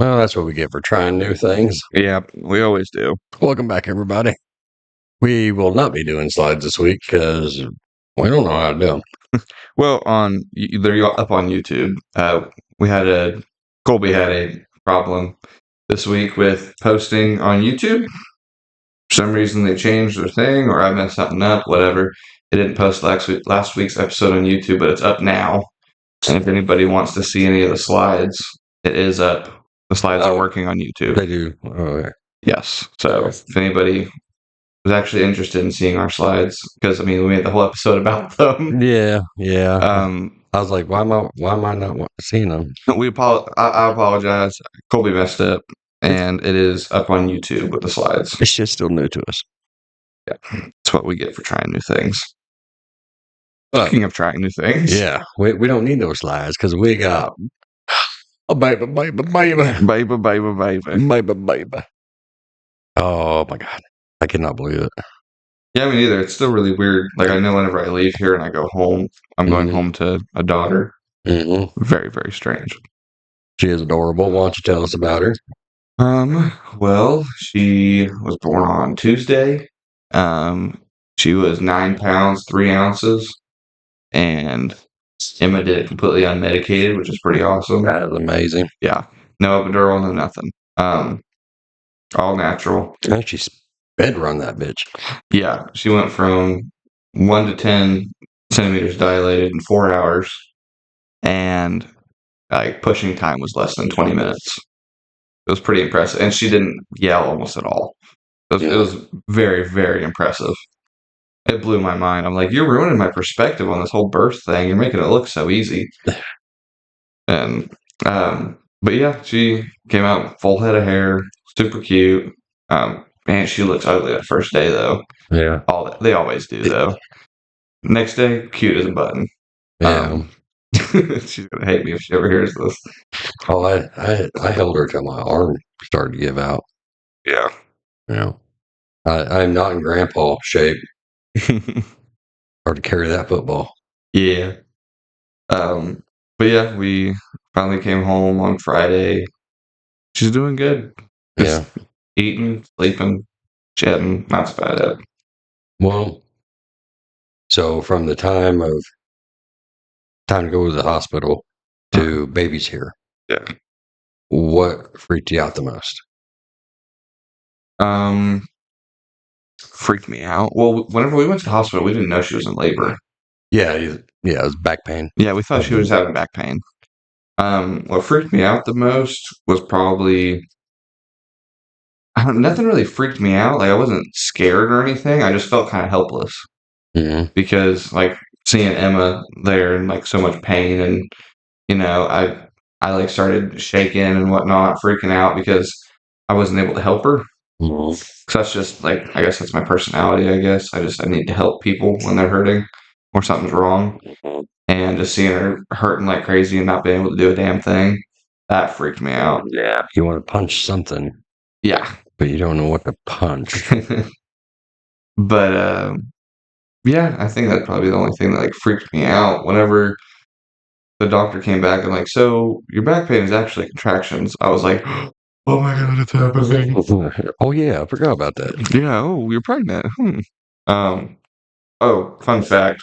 Well, that's what we get for trying new things. Yeah, we always do. Welcome back, everybody. We will not be doing slides this week because we don't know how to do them. Well, they're up on YouTube. Colby had a problem this week with posting on YouTube. For some reason, they changed their thing, or I messed something up. Whatever. It didn't post last week's episode on YouTube, but it's up now. And if anybody wants to see any of the slides, it is up. The slides are working on YouTube. They do. Oh, yeah. Yes. So if anybody was actually interested in seeing our slides, because we made the whole episode about them. Yeah. I was like, why am I not seeing them? I apologize. Colby messed up, and it is up on YouTube with the slides. It's just still new to us. Yeah, that's what we get for trying new things. Speaking of trying new things, yeah, we don't need those slides because we got a baby. Oh my god, I cannot believe it. Yeah, me neither. It's still really weird. Like, I know whenever I leave here and I go home, I'm going home to a daughter. Mm-hmm. Very, very strange. She is adorable. Why don't you tell us about her? Well, she was born on Tuesday. She was 9 pounds, 3 ounces, and Emma did it completely unmedicated, which is pretty awesome. That is amazing. Yeah. No epidural, no nothing. All natural. And she sped run that bitch. Yeah. She went from 1 to 10 centimeters dilated in 4 hours, and pushing time was less than 20 minutes. It was pretty impressive. And she didn't yell almost at all. It was very, very impressive. It blew my mind. I'm like, you're ruining my perspective on this whole birth thing. You're making it look so easy. And, but yeah, she came out full head of hair, super cute. Man, she looks ugly that first day, though. Yeah. They always do, though. Next day, cute as a button. Yeah. She's going to hate me if she ever hears this. Oh, I held her till my arm started to give out. Yeah. Yeah. I'm not in grandpa shape. Hard to carry that football. Yeah. But yeah, we finally came home on Friday. She's doing good. Yeah. Eating, sleeping, chatting. Not so bad at it. Well, so from the time to go to the hospital to baby's here. Yeah. What freaked you out the most? Freaked me out. Well, whenever we went to the hospital, we didn't know she was in labor. Yeah, it was back pain. Yeah, we thought she was having back pain. What freaked me out the most was probably nothing really freaked me out. Like, I wasn't scared or anything. I just felt kind of helpless because, like, seeing Emma there in so much pain, and I started shaking and whatnot, freaking out because I wasn't able to help her. Because that's just I guess that's my personality. I guess I need to help people when they're hurting or something's wrong, and just seeing her hurting like crazy and not being able to do a damn thing, that freaked me out. Yeah, you want to punch something. Yeah, but you don't know what to punch. But yeah, I think that's probably the only thing that freaked me out. Whenever the doctor came back and so your back pain is actually contractions, I was like, oh my god, it's happening. Oh yeah, I forgot about that. Yeah, oh, you're pregnant. Oh, fun fact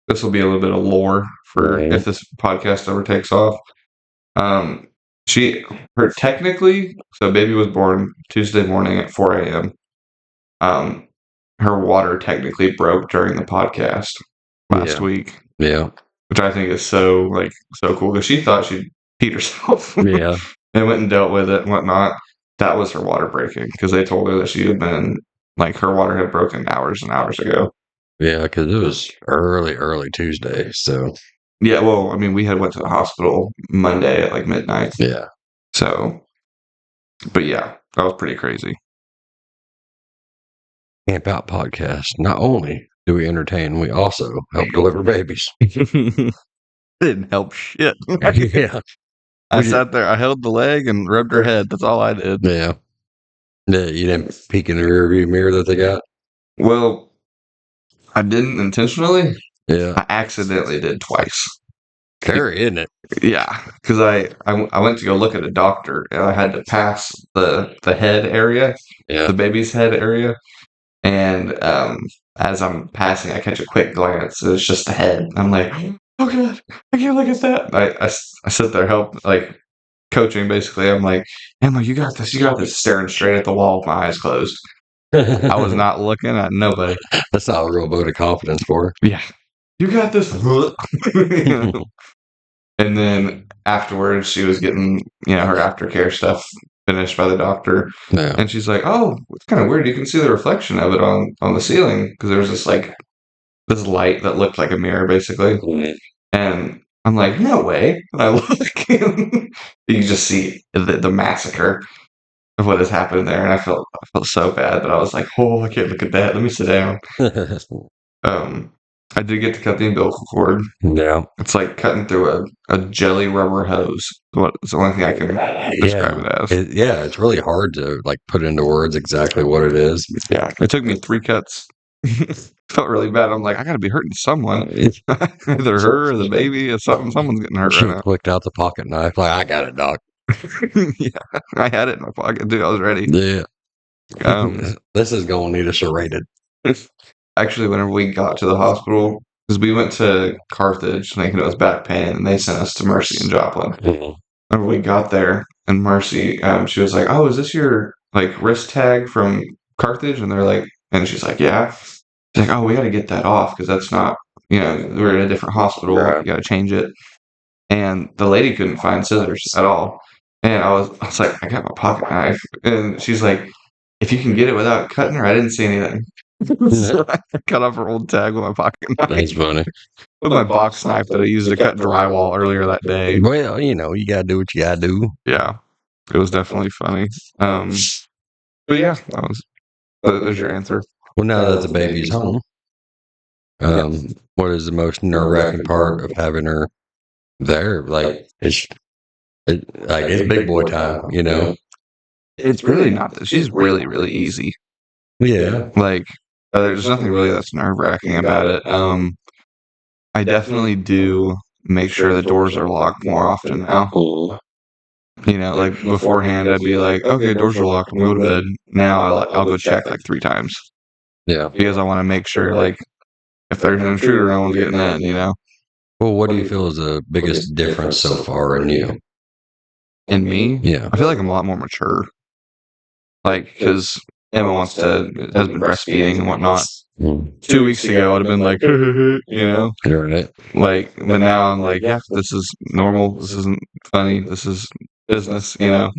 this will be a little bit of lore for if this podcast ever takes off. Technically, so baby was born Tuesday morning at 4 a.m. Her water technically broke during the podcast last week. Yeah. Which I think is so cool, because she thought she'd peed herself. Yeah. And went and dealt with it and whatnot. That was her water breaking, because they told her that she had been her water had broken hours and hours ago. Yeah, because it was early Tuesday. So yeah, well, we had went to the hospital Monday at midnight. Yeah. So, but yeah, that was pretty crazy. Camp Out Podcast. Not only do we entertain, we also help deliver babies. Didn't help shit. Yeah. I sat there, I held the leg and rubbed her head. That's all I did. Yeah. You didn't peek in the rearview mirror that they got? Well, I didn't intentionally. Yeah. I accidentally did twice. Scary, isn't it? Yeah, because I went to go look at a doctor, and I had to pass the head area, Yeah. the baby's head area, and as I'm passing, I catch a quick glance. And it's just the head. I'm like, oh god, I can't look at that. I sit there like coaching basically. I'm like, Emma, you got this, you got this, staring straight at the wall with my eyes closed. I was not looking at nobody. That's not a real vote of confidence for her. Yeah, you got this. And then afterwards, she was getting, her aftercare stuff finished by the doctor. Yeah. And she's like, "Oh, it's kind of weird. You can see the reflection of it on the ceiling because there was this light that looked like a mirror, basically." Mhm. And I'm like, "No way!" And I look, and you just see the massacre of what has happened there, and I felt so bad, but I was like, "Oh, I can't look at that. Let me sit down." I did get to cut the umbilical cord. Yeah. It's like cutting through a jelly rubber hose. It's the only thing I can describe it as. Yeah, it's really hard to like put into words exactly what it is. Yeah, it took me 3 cuts. Felt really bad. I'm like, I gotta be hurting someone. Either her or the baby or something. Someone's getting hurt She right now. flicked out the pocket knife. Like, I got it, doc. Yeah, I had it in my pocket too. I was ready. Yeah. Um, This is going to need a serrated. Actually, whenever we got to the hospital, because we went to Carthage thinking it was back pain, and they sent us to Mercy and Joplin. Mhm. Whenever we got there, and Mercy, she was like, "Oh, is this your like wrist tag from Carthage?" And they're like, and she's like, "Yeah." She's like, "Oh, we got to get that off because that's not, we're in a different hospital. Right. You got to change it." And the lady couldn't find scissors at all. And I was like, "I got my pocket knife," and she's like, "If you can get it without cutting her," I didn't see anything. So I cut off her old tag with my pocket knife. That's funny. With my box knife that I used to cut drywall earlier that day. Well, you got to do what you got to do. Yeah, it was definitely funny. But yeah, there's your answer. Well, now that the baby's home, what is the most nerve-wracking part of having her there? Like, it's big boy time, It's really not that. She's really, really easy. Yeah. Like, there's nothing really that's nerve wracking about it. I definitely do make sure the doors are locked more often now. Like beforehand, I'd be like, "Okay, doors are locked. I'm going to bed." Now I'll go check like 3 times. Yeah. Because I want to make sure, like, if there's an intruder, no one's getting in. Well, what do you feel is the biggest difference so far in you? In me, Yeah. I feel like I'm a lot more mature. Like, because Emma has been breastfeeding and whatnot. 2 weeks ago, I'd have been like, You're right. like, but now I'm like, yeah, this is normal. This isn't funny. This is business. Yeah.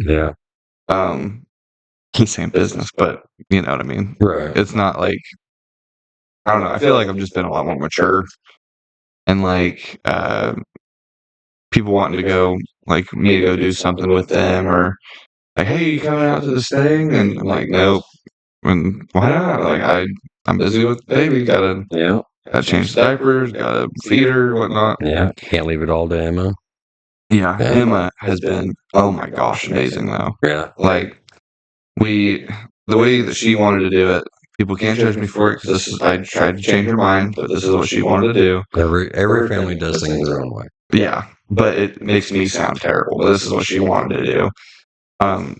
He's saying business, but you know what I mean. Right. It's not like, I don't know. I feel like I've just been a lot more mature, and like people wanting to go, like me to go do something with them, or like, hey, you coming out to this thing? And I'm like, nope. And why not? Like I'm busy with the baby. Gotta change the diapers. Gotta feed her, whatnot. Yeah. Can't leave it all to Emma. Yeah, Emma has been, oh my gosh, amazing though. Yeah. Like the way that she wanted to do it, people can't judge me for it because I tried to change her mind, but this is what she wanted to do. Every family does things their own way. Yeah, but it makes me sound terrible. But this is what she wanted to do.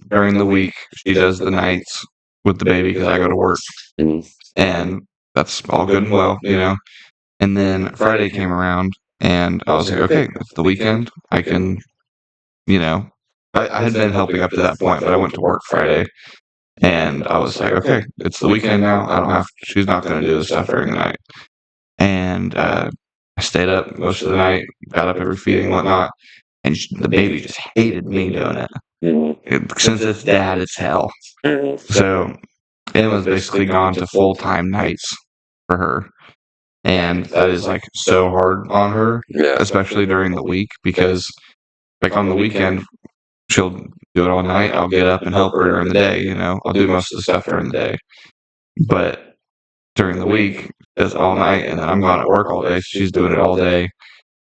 During the week, she does the nights with the baby because I go to work, and that's all good and well, And then Friday came around, and I was like, okay, it's the weekend. I can, I had been helping up to that point, but I went to work Friday, and I was like, okay, it's the weekend now. I don't have. She's not going to do the stuff during the night, and I stayed up most of the night, got up every feeding and whatnot, and the baby just hated me doing it. Since it's dad, it's hell. So Emma's basically gone to full-time nights for her. And that is like so hard on her, especially during the week, because like on the weekend, she'll do it all night. I'll get up and help her during the day, I'll do most of the stuff during the day. But during the week, it's all night, and then I'm gone at work all day. So she's doing it all day.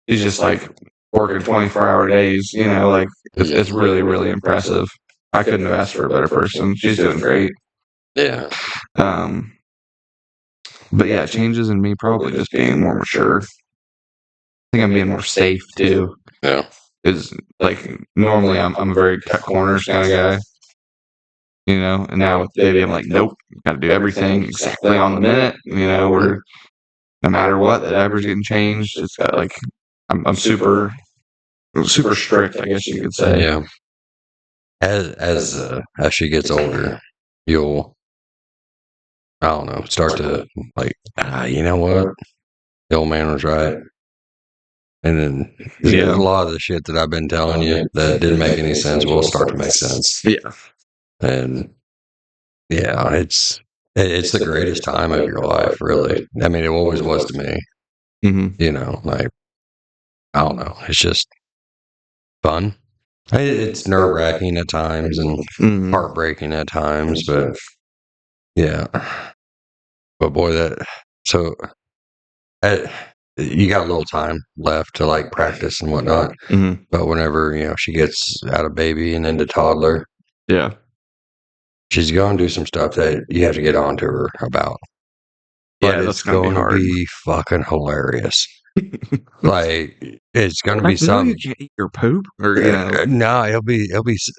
She's just like working 24-hour days, like it's really, really impressive. I couldn't have asked for a better person. She's doing great. Yeah. But yeah, changes in me probably just being more mature. think I'm being more safe too. Yeah. Is like normally I'm a very cut corners kind of guy, and now with the baby I'm like, nope, got to do everything exactly on the minute. We're no matter what, the diaper's getting changed. It's got like I'm super strict, I guess you could say. Yeah. As she gets older, you'll, I don't know, start to like, you know what? The old man was right. And then Yeah. a lot of the shit that I've been telling you that didn't make any sense will start to make sense. Yeah. And yeah, it's the greatest time of your life, really. I mean, it always was to me. Mm-hmm. Like, I don't know. It's just fun. It's nerve wracking at times and Mm-hmm. heartbreaking at times, but yeah. But boy, so uh, you got a little time left to like practice and whatnot. Mm-hmm. But whenever she gets out of baby and into toddler, Yeah. she's going to do some stuff that you have to get on to her about. But Yeah, it's going to be fucking hilarious. Like, it's going to be something. You can't eat your poop, or No, it'll be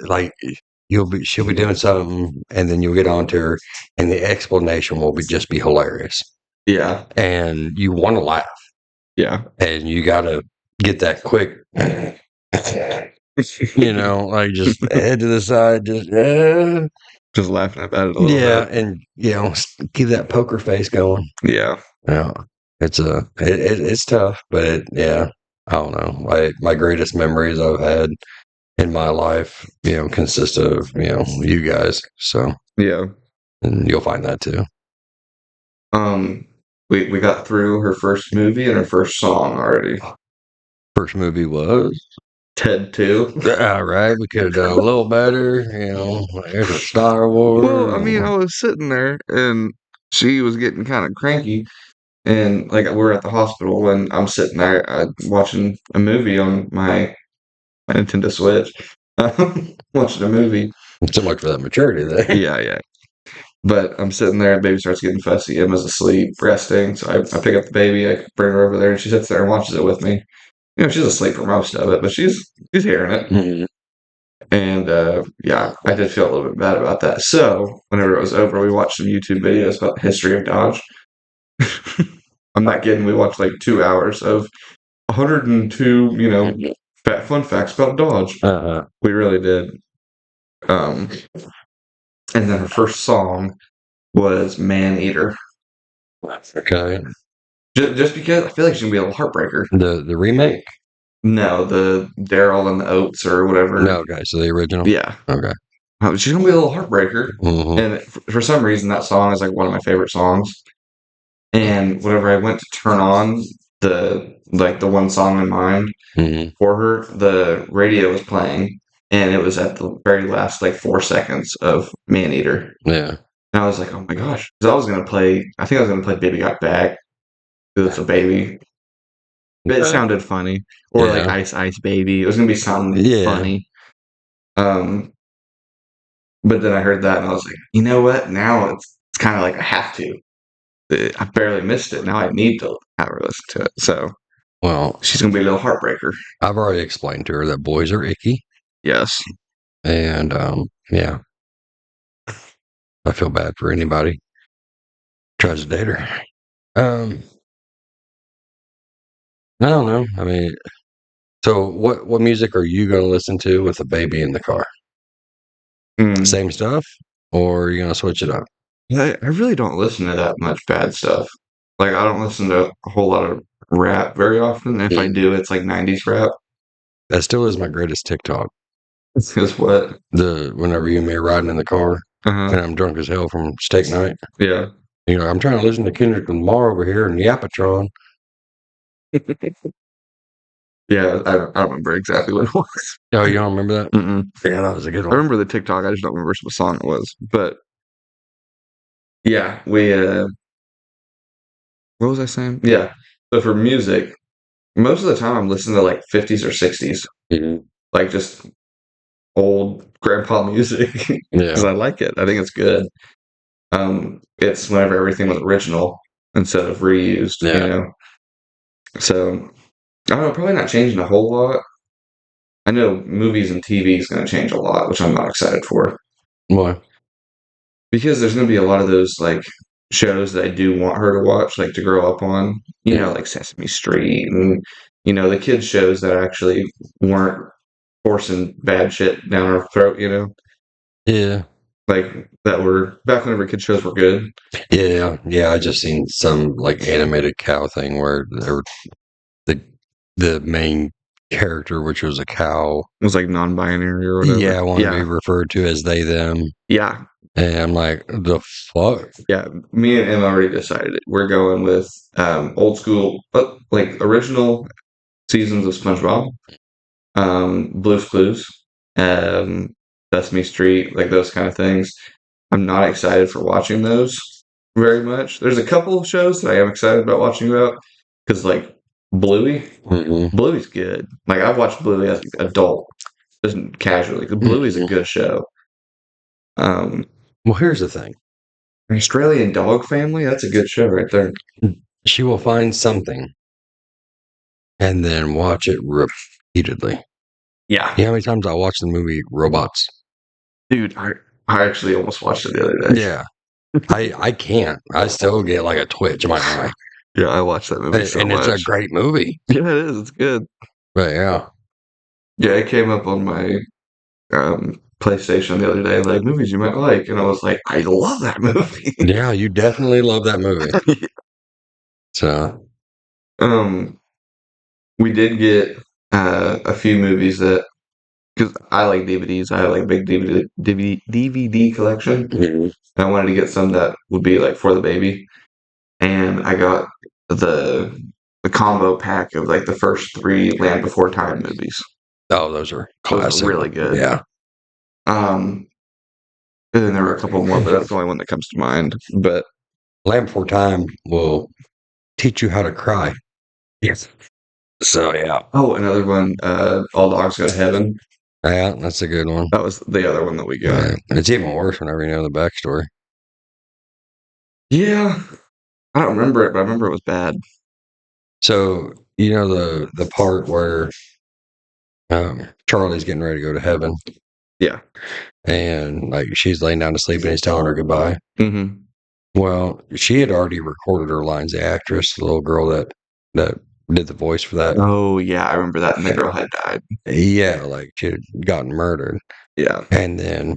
like she'll be doing something, and then you'll get on to her, and the explanation will just be hilarious, Yeah. and you want to laugh, Yeah. and you got to get that quick, like just head to the side, Just laughing about it a little yeah, bit. and keep that poker face going. Yeah. Yeah, it's tough, but yeah, I don't know. My greatest memories I've had in my life, consist of, you guys. So Yeah. and you'll find that too. We got through her first movie and her first song already. First movie was Ted 2. all right. We could have done a little better. There's a Star Wars. Well, I mean, I was sitting there and she was getting kind of cranky, and like we're at the hospital and I'm sitting there watching a movie on my Nintendo Switch, watching a movie. So much for that maturity there. Yeah, yeah. But I'm sitting there and baby starts getting fussy. Emma's asleep, resting. So I pick up the baby, I bring her over there, and she sits there and watches it with me. She's asleep for most of it, but she's hearing it. Mhm. And yeah, I did feel a little bit bad about that. So whenever it was over, we watched some YouTube videos about the history of Dodge. I'm not kidding. We watched like 2 hours of 102, fun facts about Dodge. We really did. And then her first song was Man Eater. Okay. Just because I feel like she's gonna be a little heartbreaker. The remake? No, the Daryl and the Oats or whatever. No, okay. So the original. Yeah. Okay. She's gonna be a little heartbreaker, Mhm. and for some reason that song is like one of my favorite songs. And whenever I went to turn on the one song in mind Mhm. for her, the radio was playing, and it was at the very last like 4 seconds of Man Eater. Yeah. And I was like, oh my gosh, because I think I was gonna play Baby Got Back because it's a baby. But it sounded funny, or like Yeah. Ice Ice Baby. It was gonna be something Yeah. funny. But then I heard that and I was like, you know what? Now it's kind of like I have to. I barely missed it. Now I need to have her listen to it. So Well, she's gonna be a little heartbreaker. I've already explained to her that boys are icky, Yes. and yeah, I feel bad for anybody who tries to date her. I don't know. I mean, so what music are you going to listen to with a baby in the car? Same stuff, or are you going to switch it up? I really don't listen to that much bad stuff. Like I don't listen to a whole lot of rap very often. If I do, it's like 90s rap. That still is my greatest TikTok. Because what? Whenever you and me are riding in the car and I'm drunk as hell from steak night, Yeah. I'm trying to listen to Kendrick Lamar over here and Yapatron. Yeah, I don't remember exactly what it was. Oh, you don't remember that? Mm-mm. Yeah, that was a good I one. remember the TikTok. I just don't remember what song it was. But yeah, what was I saying? Yeah. So for music, most of the time I'm listening to like 50s or 60s, like just old grandpa music because Yeah. I like it. I think it's good. It's whenever everything was original instead of reused, Yeah. So I don't know, probably not changing a whole lot. I know movies and TV is going to change a lot, which I'm not excited for Why? because there's going to be a lot of those like shows that I do want her to watch, like to grow up on. You know, like Sesame Street and the kids shows that actually weren't forcing bad shit down our throat. Yeah. Like that were back whenever kids shows were good. Yeah. I just seen some like animated cow thing where the the main character, which was a cow, It was like non-binary or whatever. yeah, want to be referred to as they them. Yeah. And I'm like, the fuck? Yeah, me and Emma already decided it. We're going with old school, but like original seasons of SpongeBob, Blue's Clues, um, Sesame Street, like those kind of things. I'm not excited for watching those very much. There's a couple of shows that I am excited about watching about because like Bluey, Mm-mm. Bluey's good. Like I've watched Bluey as an adult, just casually. 'Cause Bluey's a good show. Um, Well, here's the thing. Australian Dog Family, that's a good show right there. She will find something and then watch it repeatedly. Yeah. You know how many times I watched the movie Robots? Dude, I actually almost watched it the other day. Yeah. I can't. I still get like a twitch in my eye. Yeah, I watched that movie so And much. it's a great movie. Yeah, it is. It's good. But yeah. Yeah, it came up on my PlayStation the other day, like movies you might like, and I was like, I love that movie. Yeah, you definitely love that movie. So we did get a few movies that because I like DVDs, I have like a big DVD collection. mhm. And I wanted to get some that would be like for the baby, and I got the combo pack of like the first 3 Land Before Time movies. Oh, those are Those classic. are really good. Yeah. And then there were a couple more, but that's the only one that comes to mind. But Land Before Time will teach you how to cry. yes. So yeah. Oh, another one, All Dogs Go to Heaven. Yeah, that's a good one. That was the other one that we got. Yeah. It's even worse whenever you know the backstory. Yeah. I don't remember it, but I remember it was bad. So you know the part where Charlie's getting ready to go to heaven. Yeah. And like she's laying down to sleep and he's telling her goodbye. Mm-hmm. Well, she had already recorded her lines. The actress, the little girl that did the voice for that. Oh, yeah, I remember that. And the girl had died. Yeah, like she had gotten murdered. Yeah. And then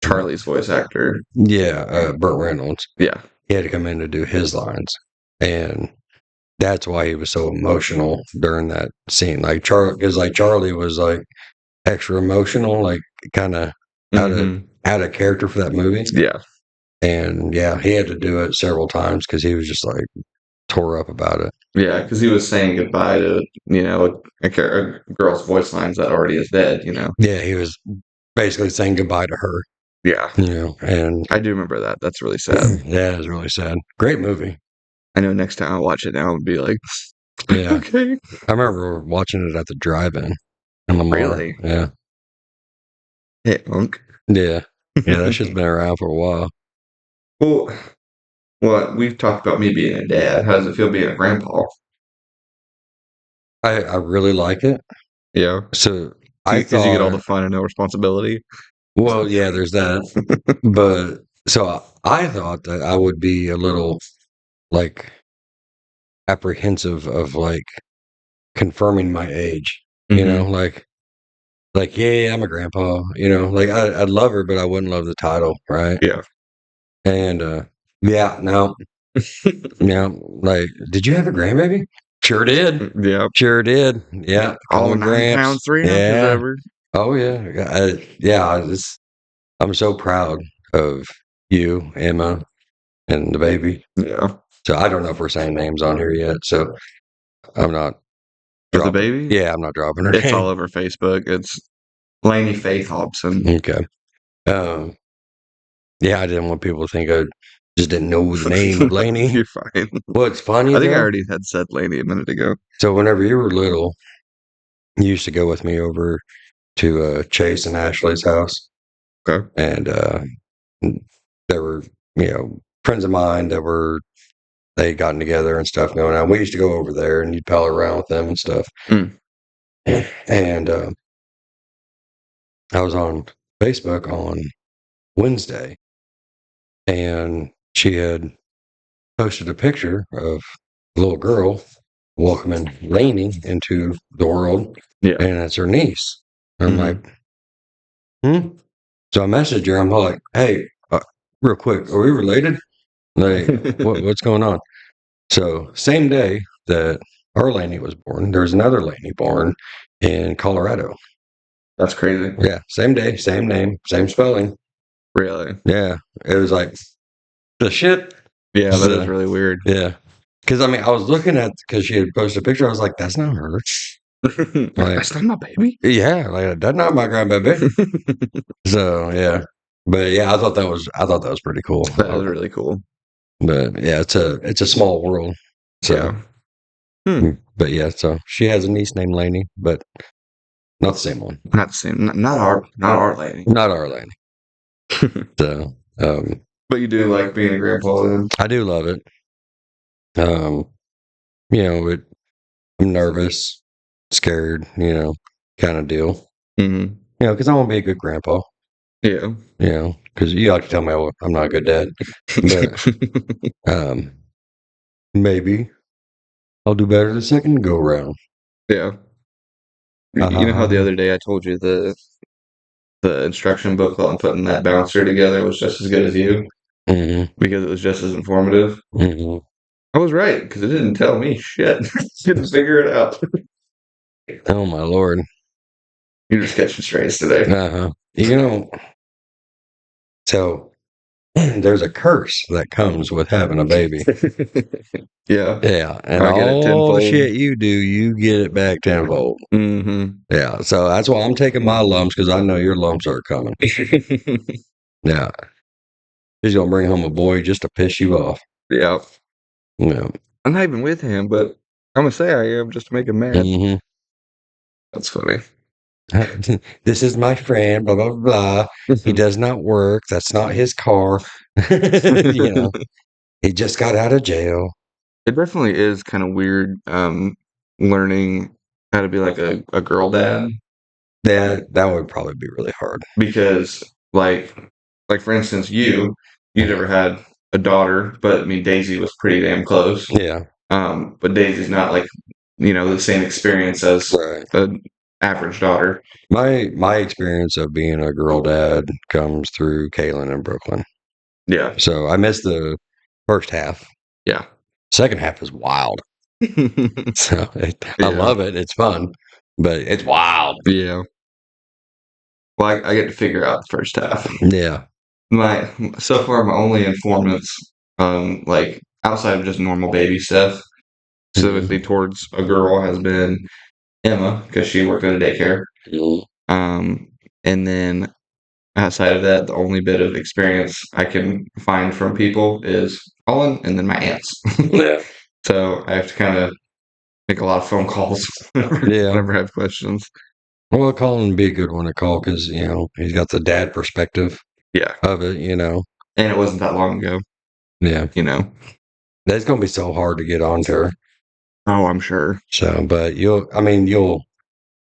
Charlie's voice actor. Yeah, Burt Reynolds. Yeah. He had to come in to do his lines. And that's why he was so emotional during that scene. Like Charlie was like extra emotional, like kind of out of character for that movie. Yeah. And yeah, he had to do it several times because he was just like tore up about it. Yeah, because he was saying goodbye to, a girl's voice lines that already is dead, Yeah, he was basically saying goodbye to her. Yeah. And I do remember that. That's really sad. Yeah, it was really sad. Great movie. I know next time I watch it now, I'll be like, yeah. Okay. I remember watching it at the drive-in. Really? Yeah. Hey, Unc. Yeah. Yeah, that shit's been around for a while. Well, we've talked about me being a dad. How does it feel being a grandpa? I really like it. Yeah. So Because you get all the fun and no responsibility. Well, yeah, there's that. But so I thought that I would be a little like apprehensive of like confirming my age. You know, like yeah, I'm a grandpa. Like I'd love her, but I wouldn't love the title, right? Yeah. And yeah, no, like, did you have a grandbaby? Sure did. Yeah. Sure did. Yeah. All 9 pounds, 3 ounces ever. Oh yeah. I'm so proud of you, Emma, and the baby. Yeah. So I don't know if we're saying names on here yet. So I'm not. The baby? Yeah, I'm not dropping her. It's name. all over Facebook. It's Lainey Faith Hobson. Okay. Yeah, I didn't want people to think I just didn't know the name of Lainey. You're fine. Well, it's funny. I think I already had said Lainey a minute ago. So whenever you were little, you used to go with me over to Chase and Ashley's house. Okay. And there were, friends of mine that were they gotten together and stuff going on. We used to go over there and you'd pal around with them and stuff. Mm. And I was on Facebook on Wednesday, and she had posted a picture of a little girl welcoming Lainey into the world, Yeah. and it's her niece. I'm Mhm. like, So I messaged her. I'm like, hey, real quick, are we related? Like, what's going on? So same day that our Lainey was born, there's another Lainey born in Colorado. That's crazy. Yeah, same day, same name, same spelling. Really? Yeah, it was like the shit. Yeah, that So- is really weird. Yeah, because I mean, I was looking at because she had posted a picture. I was like, that's not her. That's not my baby. Yeah, like that's not my grandbaby. So yeah, but yeah, I thought that was pretty cool. That is really cool. But yeah, it's a small world. So, Yeah. but yeah, so she has a niece named Lainey, but not the same one. Not the same. Not our lady. Not our Lainey. So, But you do like being a grandpa then? I do love it. You know, I'm nervous, scared, kind of deal. Mm-hmm. Because I want to be a good grandpa. Yeah. Because you like to tell me I'm not a good dad. But maybe I'll do better the second go round. Yeah. You know how the other day I told you the instruction booklet on putting that bouncer together was just as good as you Mm-hmm. because it was just as informative? Mm-hmm. I was right because it didn't tell me shit. Didn't figure it out. Oh my Lord. You're just catching strays today. So there's a curse that comes with having a baby. Yeah. Yeah, and I get it all the tenfold. shit you do, you get it back tenfold. Mm-hmm. Yeah, so that's why I'm taking my lumps because I know your lumps are coming. Yeah, he's gonna bring home a boy just to piss you off. Yeah. Yeah. I'm not even with him, but I'm gonna say I am just to make him mad. Mm-hmm. That's funny. This is my friend. Blah blah blah. He does not work. That's not his car. He just got out of jail. It definitely is kind of weird learning how to be like a girl dad That would probably be really hard. because like for instance you never had a daughter, but I mean Daisy was pretty damn close. Yeah. But Daisy's not like the same experience as Right. an average daughter. My experience of being a girl dad comes through Kaylin in Brooklyn. Yeah. So I missed the first half. Yeah. Second half is wild. So I Yeah. love it. It's fun, but it's wild. Yeah. Well, I get to figure out the first half. Yeah. So far my only informants, like outside of just normal baby stuff, specifically towards a girl, has been Emma because she worked at a daycare. And then outside of that, the only bit of experience I can find from people is Colin and then my aunts. Yeah. So I have to kind of make a lot of phone calls whenever I have questions. Well, Colin would be a good one to call because he's got the dad perspective. Yeah. Of it. And it wasn't that long ago. Yeah. That's gonna be so hard to get onto her. Oh, I'm sure. So, but you'll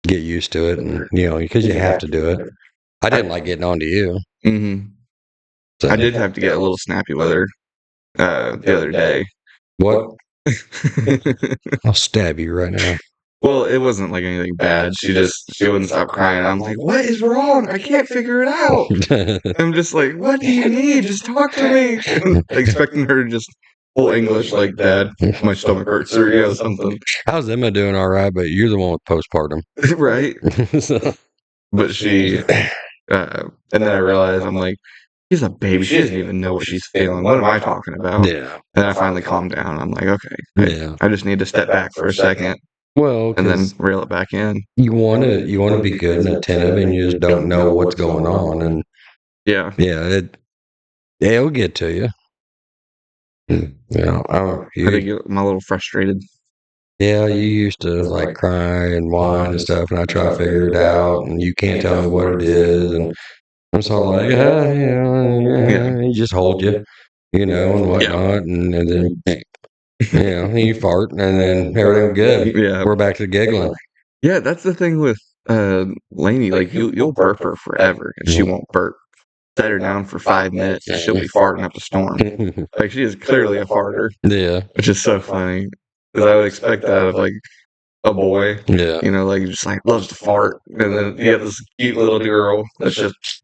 get used to it, and because you have to do it. I didn't like getting onto you. Mm-hmm. So. I did have to get a little snappy with her the other day. What? I'll stab you right now. Well, it wasn't like anything bad. She wouldn't stop crying. I'm like, what is wrong? I can't figure it out. I'm just like, what do you need? Just talk to me. Expecting her to just full English like, Dad, my stomach hurts or something. How's Emma doing? All right, but you're the one with postpartum. Right. So. But she, and then I realized, I'm like, she's a baby. She doesn't even know what she's feeling. What am I talking about? Yeah. And then I finally calmed down. I'm like, okay, I just need to step back for a second. Well, and then reel it back in. You want to be good and attentive, and you just don't know what's going on, and it'll get to you. I think I'm a little frustrated. Yeah, you used to like cry and whine and stuff, and I try to figure it out, and you can't tell me what it is, and I'm sort of like, he just hold you, and whatnot, and then You fart and then everything's good. Yeah. We're back to giggling. Yeah, that's the thing with Lainey. Like you'll burp her forever, and she won't burp. Set her down for 5 minutes, and she'll be farting up a storm. Like she is clearly a farter, Yeah. which is so funny because I would expect that of like a boy. Yeah. Like just like loves to fart, and then you have this cute little girl that's just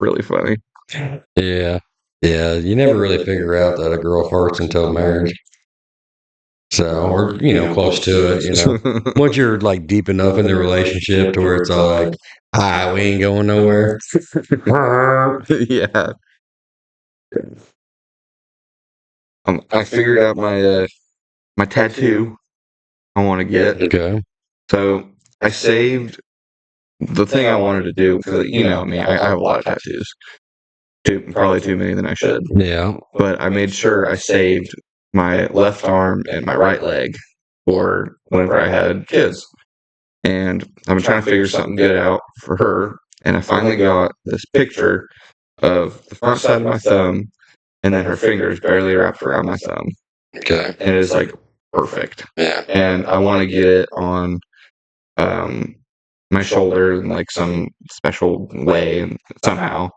really funny. Yeah. Yeah. You never really figure out that a girl farts until marriage. So, or, close to it, Once you're like deep enough in the relationship to where it's all like, we ain't going nowhere. Yeah. I figured out my tattoo I want to get. Okay. So I saved the thing I wanted to do because me, I have a lot of tattoos. Probably too many than I should. Yeah. But I made sure I saved my left arm and my right leg for whenever I had kids. And I've been trying to figure something good out for her. And I finally got this picture of the front side of my thumb and then her fingers barely wrapped around my thumb. Okay. And it is like perfect. Yeah. And I want to get it on my shoulder in like some special way somehow.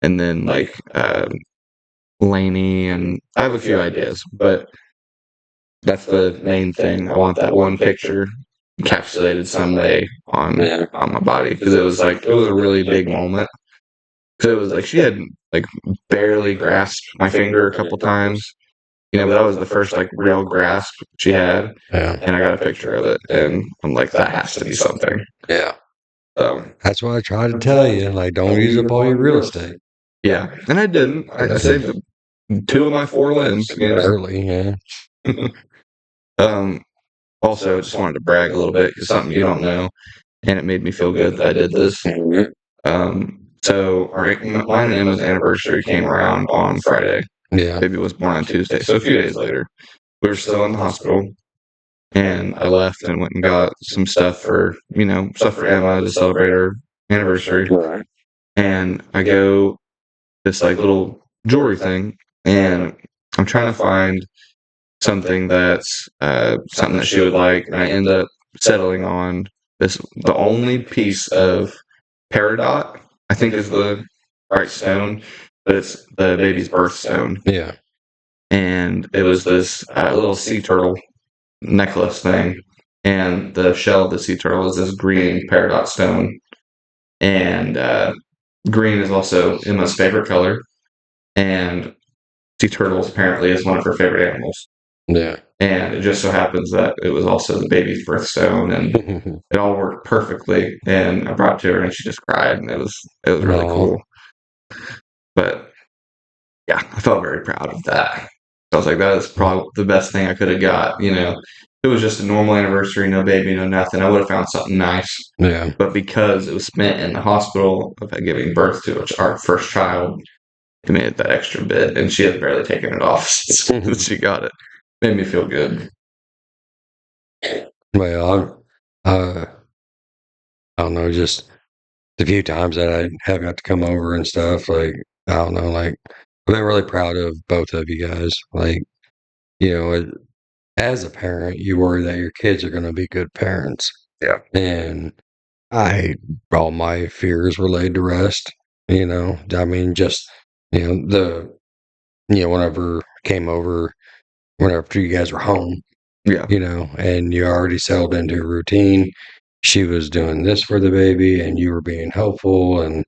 And then like Lainey, and I have a few ideas, but that's the main thing. I want that one picture encapsulated someday on my body because it was a really big moment. Because it was like she had like barely grasped my finger a couple times, but that was the first like real grasp she had. Yeah. And I got a picture of it, and I'm like, that has to be something. Yeah. So That's why I try to tell you, like, don't use up all your real estate. yeah, and I didn't. I saved 2 of my 4 limbs. Early, yeah. Also, just wanted to brag a little bit because something you don't know, and it made me feel good that I did this. So mine and Emma's anniversary came around on Friday. Yeah. Baby was born on Tuesday, so a few days later, we were still in the hospital, and I left and went and got some stuff for Emma to celebrate her anniversary. And I go this like little jewelry thing, and I'm trying to find something that's something that she would like, and I end up settling on the only piece of peridot, I think is the right stone, but it's the baby's birthstone. Yeah. And it was this little sea turtle necklace thing, and the shell of the sea turtle is this green peridot stone, and green is also Emma's favorite color, and sea turtles apparently is one of her favorite animals. Yeah. And it just so happens that it was also the baby's birthstone, and it all worked perfectly. And I brought it to her, and she just cried, and it was really cool. But yeah, I felt very proud of that. I was like, that is probably the best thing I could have got. If it was just a normal anniversary, no baby, no nothing, I would have found something nice. Yeah. But because it was spent in the hospital of giving birth to our first child, it made it that extra bit, and she had barely taken it off since she got it. Made me feel good. Well, I don't know, just the few times that I have got to come over and stuff, like, I don't know, like, I've been really proud of both of you guys. Like, as a parent, you worry that your kids are going to be good parents. Yeah. And all my fears were laid to rest. I mean, just, whenever came over, whenever you guys were home, Yeah. And you already settled into a routine. She was doing this for the baby, and you were being helpful and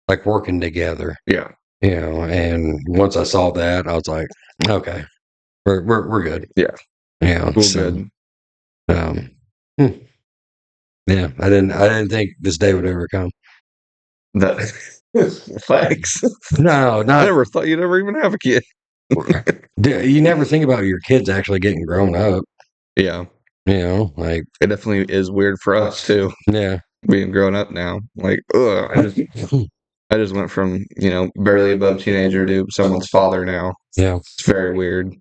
like working together. Yeah. And once I saw that, I was like, okay, we're good. Yeah. We're good. Yeah, I didn't think this day would ever come. Thanks. No, I not. never thought you'd ever even have a kid. You never think about your kids actually getting grown up. Yeah. Like it definitely is weird for us too. Yeah. Being grown up now, like, I just went from barely above teenager to someone's father now. Yeah, it's very weird.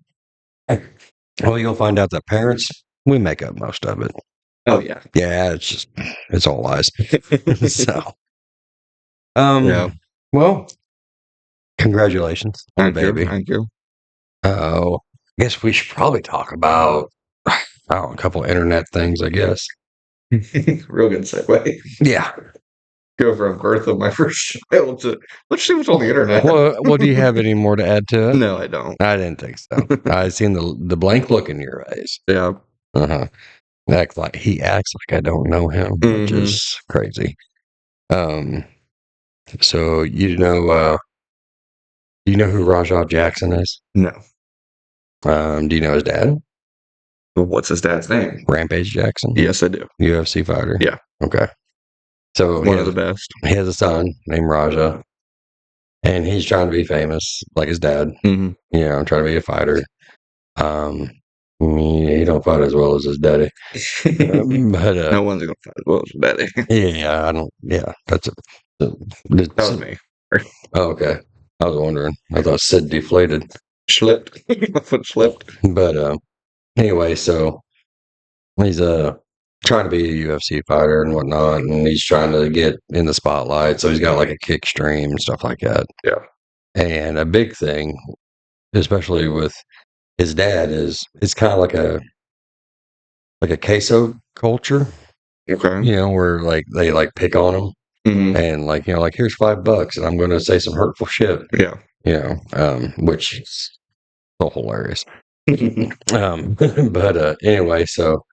Well, you'll find out that parents, we make up most of it. Oh yeah, yeah. It's all lies. So, yeah. Well, congratulations, Thank baby. you. Thank you. Oh, I guess we should probably talk about a couple internet things, I guess. Real good segue. Yeah. Go from birth of my first child to let's see what's on the internet. Well, do you have any more to add to it? No, I don't. I didn't think so. I seen the blank look in your eyes. Yeah. Uh-huh. He acts like I don't know him, which is crazy. So you know who Rajah Jackson is? No. Do you know his dad? Well, what's his dad's name? Rampage Jackson? Yes, I do. UFC fighter? Yeah. Okay. So One of the best. he has a son named Rajah, and he's trying to be famous like his dad. Mm-hmm. You know, trying to be a fighter. He don't fight as well as his daddy. But No one's gonna fight as well as his daddy. yeah, I don't. Yeah, that's it. That was me. Oh, okay. I was wondering. I thought Sid deflated. Slipped. My foot slipped. But anyway, so he's trying to be a UFC fighter and whatnot, and he's trying to get in the spotlight. So he's got like a kick stream and stuff like that. Yeah. And a big thing, especially with his dad, is it's kind of like a queso culture. Okay. You know, where like they like pick on him Mm-hmm. and like, you know, like here's $5 and I'm going to say some hurtful shit. Yeah. You know, which is so hilarious. But anyway, so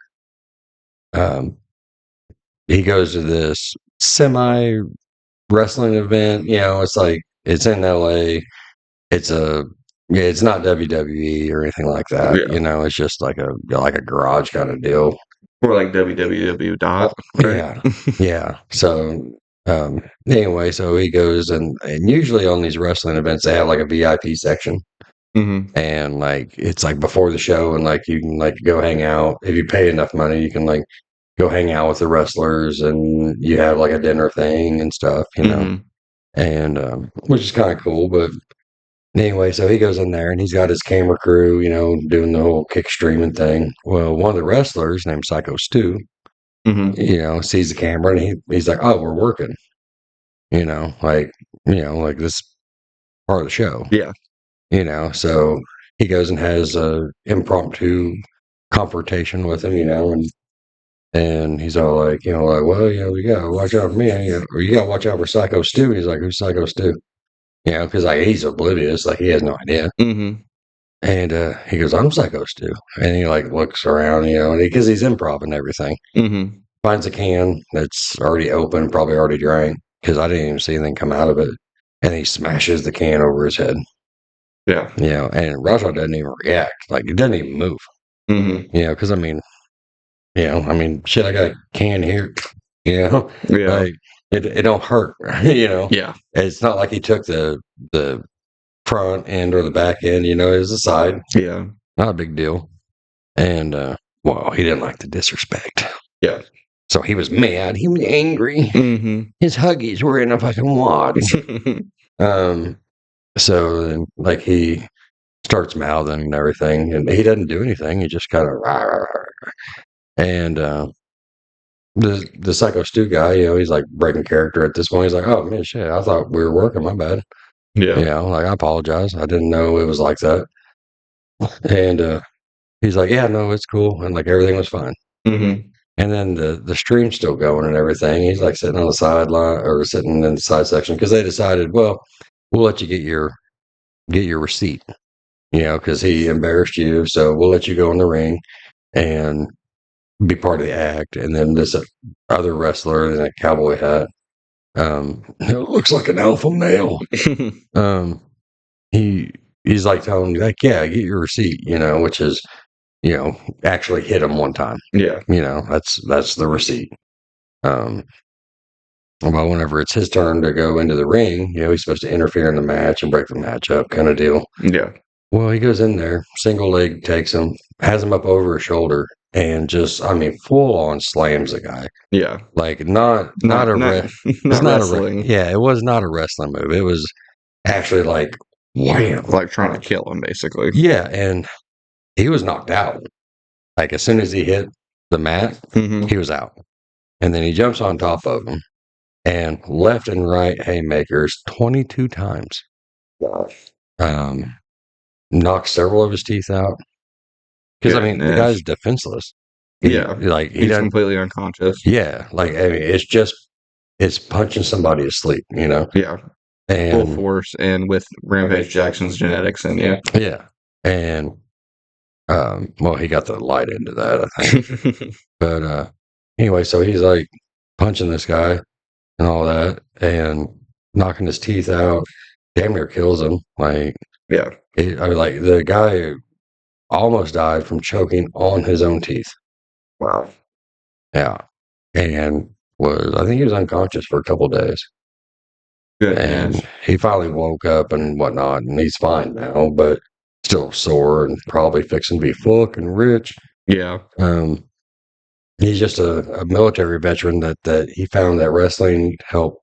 he goes to this semi wrestling event. You know, it's like it's in LA. It's not WWE or anything like that. Yeah. You know, it's just like a garage kind of deal. Or like www dot. Right? Yeah. So anyway, so he goes and usually on these wrestling events they have like a VIP section. Mm-hmm. And like it's like before the show, and like you can like go hang out if you pay enough money. You can like go hang out with the wrestlers, and you have like a dinner thing and stuff, you know. Mm-hmm. And which is kind of cool. But anyway, so he goes in there and he's got his camera crew, you know, doing the whole kick streaming thing. Well, one of the wrestlers named Psycho Stu, Mm-hmm. you know, sees the camera and he's like, "Oh, we're working," you know, like this part of the show. Yeah. You know, so he goes and has a impromptu confrontation with him, you know, and he's all like, you know, like, well, you know, you gotta watch out for me, or you gotta watch out for Psycho Stu. He's like, who's Psycho Stu? You know, because like he's oblivious, like he has no idea. Mm-hmm. And he goes, I'm Psycho Stu, and he like looks around, you know, because he's improv and everything. Mm-hmm. Finds a can that's already open, probably already drank, because I didn't even see anything come out of it, and he smashes the can over his head. Yeah. You know, and Rajah doesn't even react. Like, he doesn't even move. Mm-hmm. You know, because I mean, shit, I got a can here. You know, Yeah. like it don't hurt. You know, Yeah. it's not like he took the front end or the back end. You know, it was the side. Yeah. Not a big deal. And well, he didn't like the disrespect. Yeah. So he was mad. He was angry. Mm-hmm. His huggies were in a fucking wad. So then, like, he starts mouthing and everything, and he doesn't do anything. He just kind of, and the Psycho Stu guy, you know, he's like breaking character at this point. He's like, "Oh man, shit! I thought we were working. My bad. Yeah. You know, like I apologize. I didn't know it was like that." And he's like, "Yeah, no, it's cool," and like everything was fine. Mm-hmm. And then the stream's still going and everything. He's like sitting on the sideline or sitting in the side section because they decided, well, we'll let you get your receipt, you know, because he embarrassed you. So we'll let you go in the ring and be part of the act. And then this other wrestler in that cowboy hat, it looks like an alpha male. He's like telling me, like, yeah, get your receipt, you know, which is, you know, actually hit him one time. Yeah. You know, that's the receipt. Well, whenever it's his turn to go into the ring, you know, he's supposed to interfere in the match and break the match up, kind of deal. Yeah. Well, he goes in there, single leg takes him, has him up over his shoulder, and just, I mean, full on slams the guy. Yeah. Like not a wrestling. Yeah, it was not a wrestling move. It was actually like wham, Like trying to kill him, basically. yeah, and he was knocked out. Like as soon as he hit the mat, Mm-hmm. he was out. And then he jumps on top of him and left and right haymakers 22 times. Gosh. Knocked several of his teeth out. because I mean the Goodness. guy's defenseless. Yeah. Like he He's doesn't. completely unconscious. Yeah, like I mean, it's punching somebody to sleep, Yeah. Full and force and with Rampage Jackson's genetics and yeah. yeah, and well, he got the light into that, I think. But anyway, so he's like punching this guy and all that, and knocking his teeth out, damn near kills him. Like, Yeah. I mean, like the guy almost died from choking on his own teeth. Wow. Yeah, and I think he was unconscious for a couple of days. And Goodness. he finally woke up and whatnot, and he's fine now, but still sore and probably fixing to be fucking rich. Yeah. He's just a military veteran that he found that wrestling helped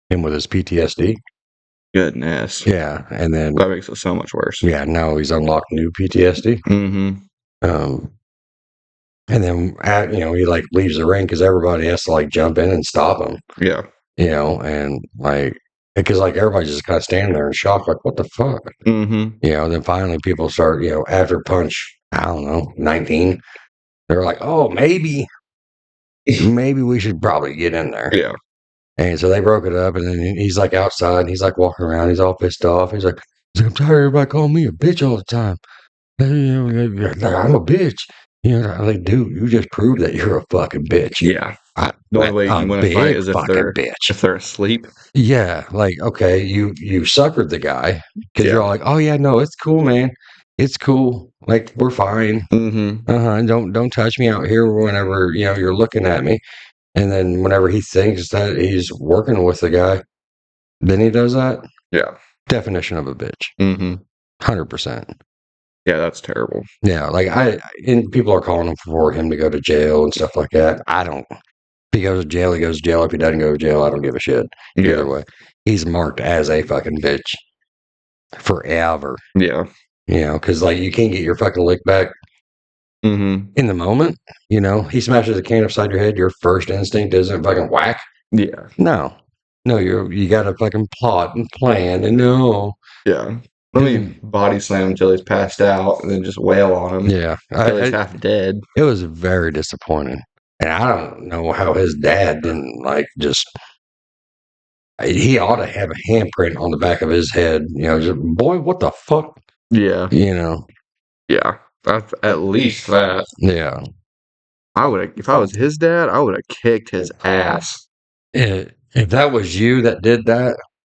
him with his PTSD. Goodness. Yeah, and then That makes it so much worse. yeah, now he's unlocked new PTSD. Mm-hmm. And then he like leaves the ring because everybody has to like jump in and stop him. Yeah. And like because like everybody's just kind of standing there in shock, like what the fuck. Mm-hmm. Then finally people start, after punch, I don't know, 19, they're like, oh, maybe we should probably get in there. Yeah. And so they broke it up, and then he's like outside, and he's like walking around, he's all pissed off. He's like, I'm tired of everybody calling me a bitch all the time. I'm a bitch. I'm like, dude, you just proved that you're a fucking bitch. Yeah. The only way you can win a fight is if they're asleep. Yeah, like okay, you suckered the guy because you're all like, oh yeah, no, it's cool, man, it's cool, like we're fine. Mm-hmm. Don't touch me out here whenever you're looking at me, and then whenever he thinks that he's working with the guy, then he does that. Yeah. Definition of a bitch. Mm-hmm. 100%. Yeah, that's terrible. Yeah, like and people are calling him for him to go to jail and stuff like that. I don't. If he goes to jail, he goes to jail. If he doesn't go to jail, I don't give a shit. Either way, he's marked as a fucking bitch forever. Yeah. Because like you can't get your fucking lick back Mm-hmm. in the moment. He smashes a can upside your head. Your first instinct isn't fucking whack. Yeah. No, you got to fucking plot and plan and no. Yeah. Let me body slam him until he's passed out, and then just wail on him. Yeah, until he's half dead. It was very disappointing, and I don't know how his dad didn't like just. He ought to have a handprint on the back of his head. Just, boy, what the fuck? Yeah. Yeah. That's at least that. Yeah. I would have, if I was his dad, I would have kicked his ass. If that was you that did that,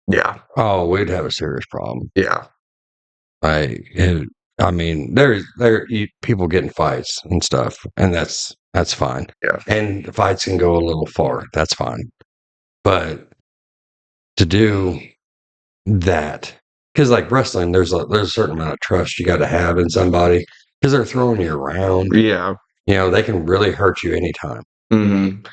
yeah. Oh, we'd have a serious problem. Yeah. I mean, people get in fights and stuff, and that's fine. Yeah. And the fights can go a little far. That's fine. But to do that, because like wrestling, there's a certain amount of trust you got to have in somebody because they're throwing you around. Yeah. They can really hurt you anytime. Mm-hmm.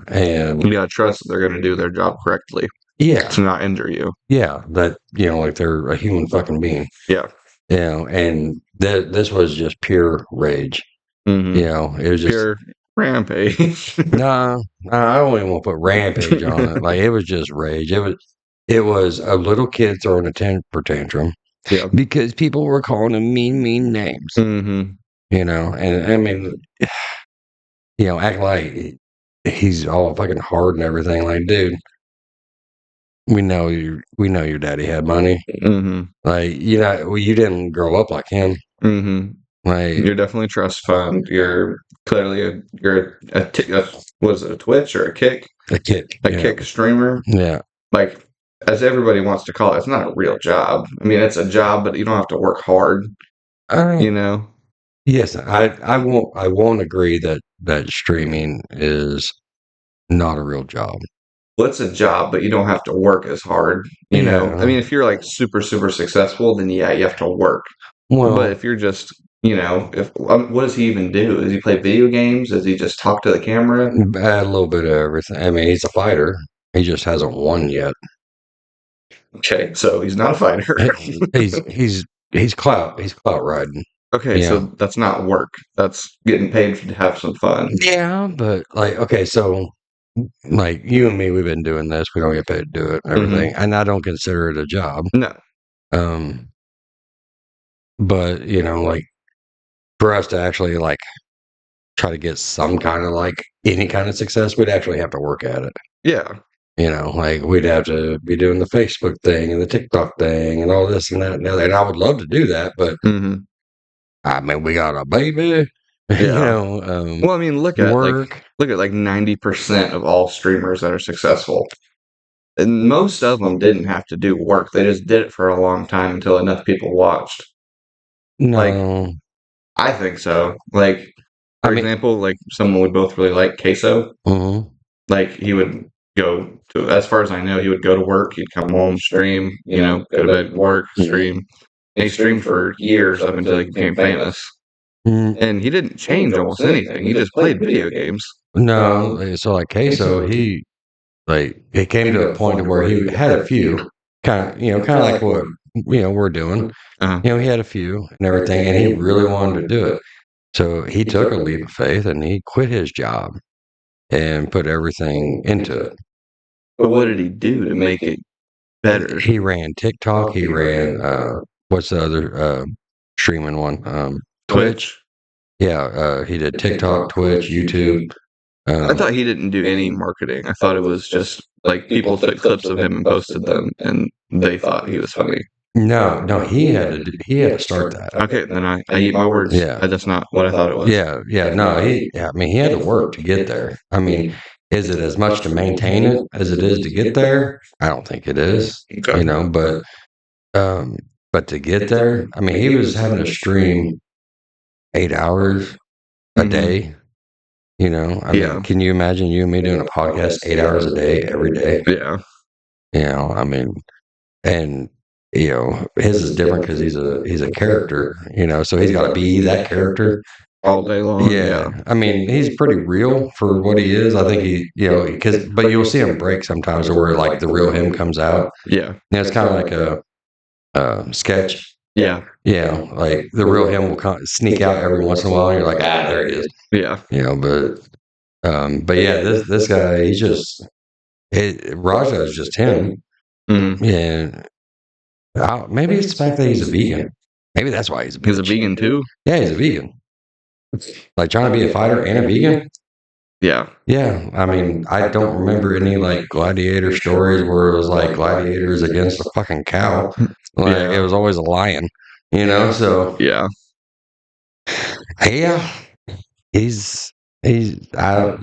And you got to trust that they're going to do their job correctly. Yeah. To not injure you. Yeah. That, like they're a human fucking being. Yeah. And this was just pure rage. Mm-hmm. It was just pure rampage. Nah, I don't even want to put rampage on it. Like it was just rage. It was a little kid throwing a temper tantrum. Yeah. Because people were calling him mean names. Mm-hmm. And I mean, acting like he's all fucking hard and everything. Like, dude, we know your daddy had money. Mm-hmm. Like, you didn't grow up like him. Mm-hmm. Like, you're definitely trust fund. You're clearly was it a Twitch or a Kick? A Kick. Kick streamer. Yeah. Like, as everybody wants to call it, it's not a real job. I mean, it's a job, but you don't have to work hard. Yes, I won't agree that streaming is not a real job. Well, it's a job, but you don't have to work as hard. I mean, if you're like super, super successful, then yeah, you have to work. Well, but if you're just, what does he even do? Does he play video games? Does he just talk to the camera? A little bit of everything. I mean, he's a fighter. He just hasn't won yet. Okay, so he's not a fighter. he's clout. He's clout riding. Okay, so that's not work. That's getting paid to have some fun. Yeah, but like, okay, so like you and me, we've been doing this. We don't get paid to do it and everything. And I don't consider it a job. No. But, like for us to actually like try to get some kind of like any kind of success, we'd actually have to work at it. Yeah. You know, like we'd have to be doing the Facebook thing and the TikTok thing and all this and that and the other. And I would love to do that, but Mm-hmm. I mean, we got a baby, you Yeah. know, Well, I mean, look at work. 90% of all streamers that are successful. And most of them didn't have to do work. They just did it for a long time until enough people watched. No, I think so. Like, I for mean, example, like someone we both really like, Queso. mhm. Like he would go to, as far as I know, he would go to work, he'd come home, stream, go to bed, work, stream. And he streamed for years up until he became famous. Mm, And he didn't change almost anything. He just played video games. no, so like Queso, he like it came to a point to where he had a few kind of like what we're doing. Uh-huh. He had a few and everything, and he really wanted to do it. So he took a leap of faith and he quit his job and put everything into it. But what did he do to make it better? He ran TikTok. He ran what's the other streaming one? Twitch. Yeah, he did TikTok, Twitch, YouTube. I thought he didn't do any marketing. I thought it was just like people took clips of him and posted them, and they thought he was funny. no, he had to start that. Okay, then I eat my words. Yeah. That's not what I thought it was. Yeah, no, I mean, he had to work to get there. I mean, is it as much to maintain it as it is to get there? I don't think it is, Okay. but to get there, I mean, he was having to stream 8 hours a Mhm. day. I mean, Yeah. can you imagine you and me doing a podcast 8 hours a day, every day? Yeah. I mean, and his is different because he's a character. So he's got to be that character. All day long. Yeah, I mean, he's pretty real for what he is. I think but you'll see him break sometimes where like the real him comes out. Yeah. It's kind of like a sketch. Yeah. Yeah, like the real him will sneak out every once in a while, and you're like, there he is. Yeah. But yeah, this guy, he's just Raja is just him. Mhm. Yeah, maybe it's the fact that he's a vegan. Maybe that's why he's a He's a bitch. vegan too. Yeah, he's a vegan. Like trying to be a fighter and a vegan. Yeah. Yeah, I mean, I don't remember any like gladiator stories where it was like gladiators against a fucking cow. Like Yeah. it was always a lion, So Yeah. yeah, he's I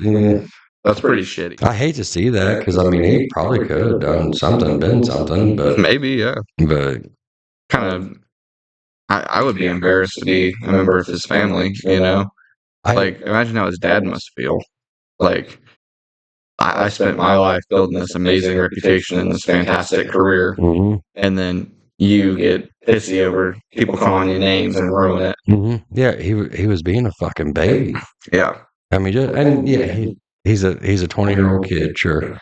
That's pretty shitty. I hate to see that because I mean he probably could have done something, been something, but Maybe, yeah. Kind of. I would be embarrassed to be a member of his family. Like imagine how his dad must feel. Like I spent my life building this amazing reputation and this fantastic career, Mhm, and then you get pissy over people calling you names and ruin it. mhm. Yeah, he was being a fucking baby. Yeah. I mean, he's a 20-year-old kid. Sure,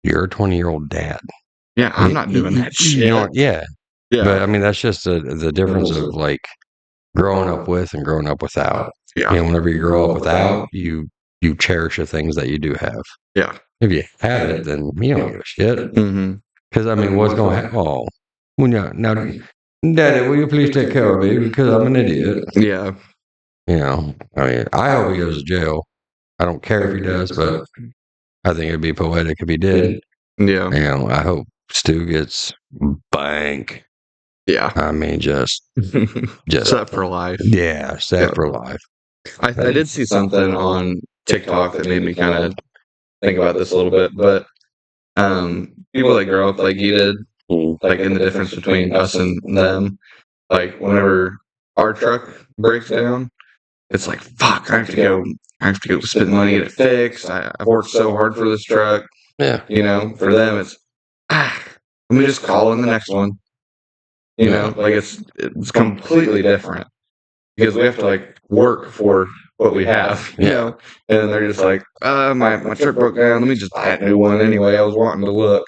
you're a 20-year-old dad. Yeah, I'm not doing that shit. Yeah, Yeah. but I mean that's just the difference of like growing up with and growing up without. Yeah. Whenever you grow up without, you cherish the things that you do have. Yeah. If you have it, then you don't give a shit. Mm-hmm. Because I mean, what's going to happen? Oh, well, now, Daddy, will you please take care of me because I'm an idiot? Yeah. I mean, I hope he goes to jail. I don't care if he does, but I think it'd be poetic if he did. Yeah. I hope Stu gets bank. Yeah. I mean, just Set for life. Yeah, set Yeah. for life. I did see something on TikTok that made me kind of think about this a little bit, but people that grow up like you did, like in the difference between us and them, like whenever our truck breaks down, it's like fuck, I have to go spend money to get it fixed. I've worked so hard for this truck. Yeah. For them it's let me just call in the next one. Like it's completely different because we have to like work for what we have, and then they're just like, my truck broke down. Let me just buy a new one anyway. I was wanting to look,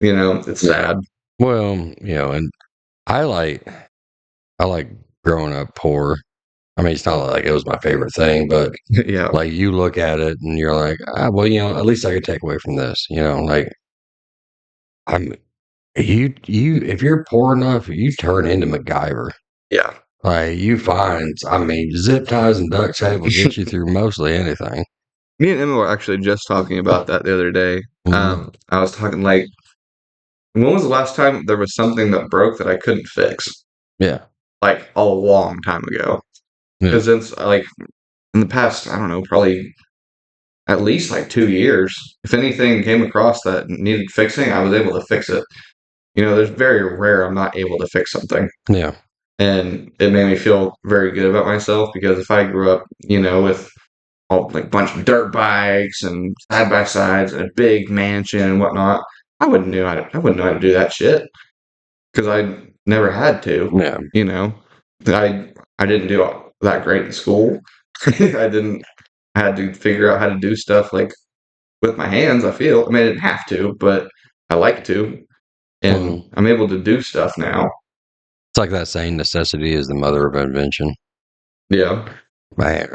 it's sad. Well, and I like growing up poor. I mean, it's not like it was my favorite thing, but Yeah. like you look at it and you're like, well, at least I could take away from this, like I'm you if you're poor enough, you turn into MacGyver. Yeah. Like you find, I mean, zip ties and duct tape will get you through mostly anything. Me and Emma were actually just talking about that the other day. Mhm. I was talking like, when was the last time there was something that broke that I couldn't fix? Yeah, Like a long time ago. yeah, Because it's like in the past, I don't know, probably at least like 2 years. If anything came across that needed fixing, I was able to fix it. There's very rare I'm not able to fix something. yeah, And it made me feel very good about myself because if I grew up, with all like bunch of dirt bikes and side by sides and a big mansion and whatnot, I wouldn't know how to do that shit because I never had to. yeah. You know, I didn't do that great in school. I didn't. I had to figure out how to do stuff like with my hands. I mean, I didn't have to, but I like to, and Well, I'm able to do stuff now. it's like that saying, "Necessity is the mother of invention." Yeah. Man,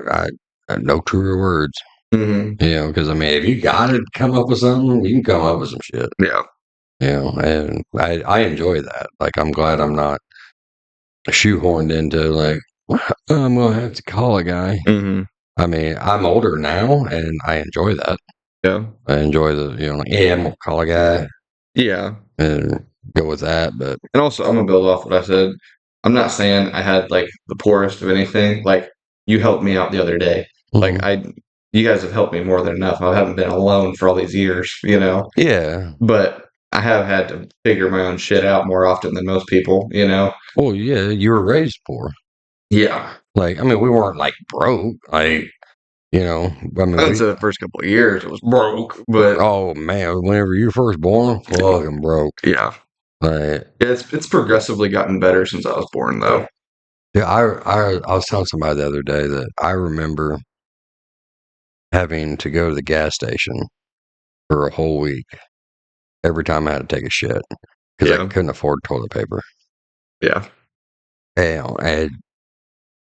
no truer words. Hmm. Because I mean, if you got to come up with something, you can come up with some shit. Yeah. And I enjoy that. Like, I'm glad I'm not shoehorned into like, I'm gonna have to call a guy. Hmm. I mean, I'm older now, and I enjoy that. Yeah. I enjoy like, yeah, I'm gonna call a guy Yeah. and go with that. But And also, I'm gonna build off what I said. I'm not saying I had like the poorest of anything. Like you helped me out the other day. Like mhm. you guys have helped me more than enough. I haven't been alone for all these years, Yeah, But I have had to figure my own shit out more often than most people. well, yeah, you were raised poor. Yeah. Like, I mean, we weren't like broke. Like, I mean, I'd say the first couple of years it was broke, but oh man, whenever you were first born, fucking broke. yeah, Like, it's progressively gotten better since I was born, though. yeah, I was telling somebody the other day that I remember having to go to the gas station for a whole week every time I had to take a shit because I Yeah, couldn't afford toilet paper. yeah, And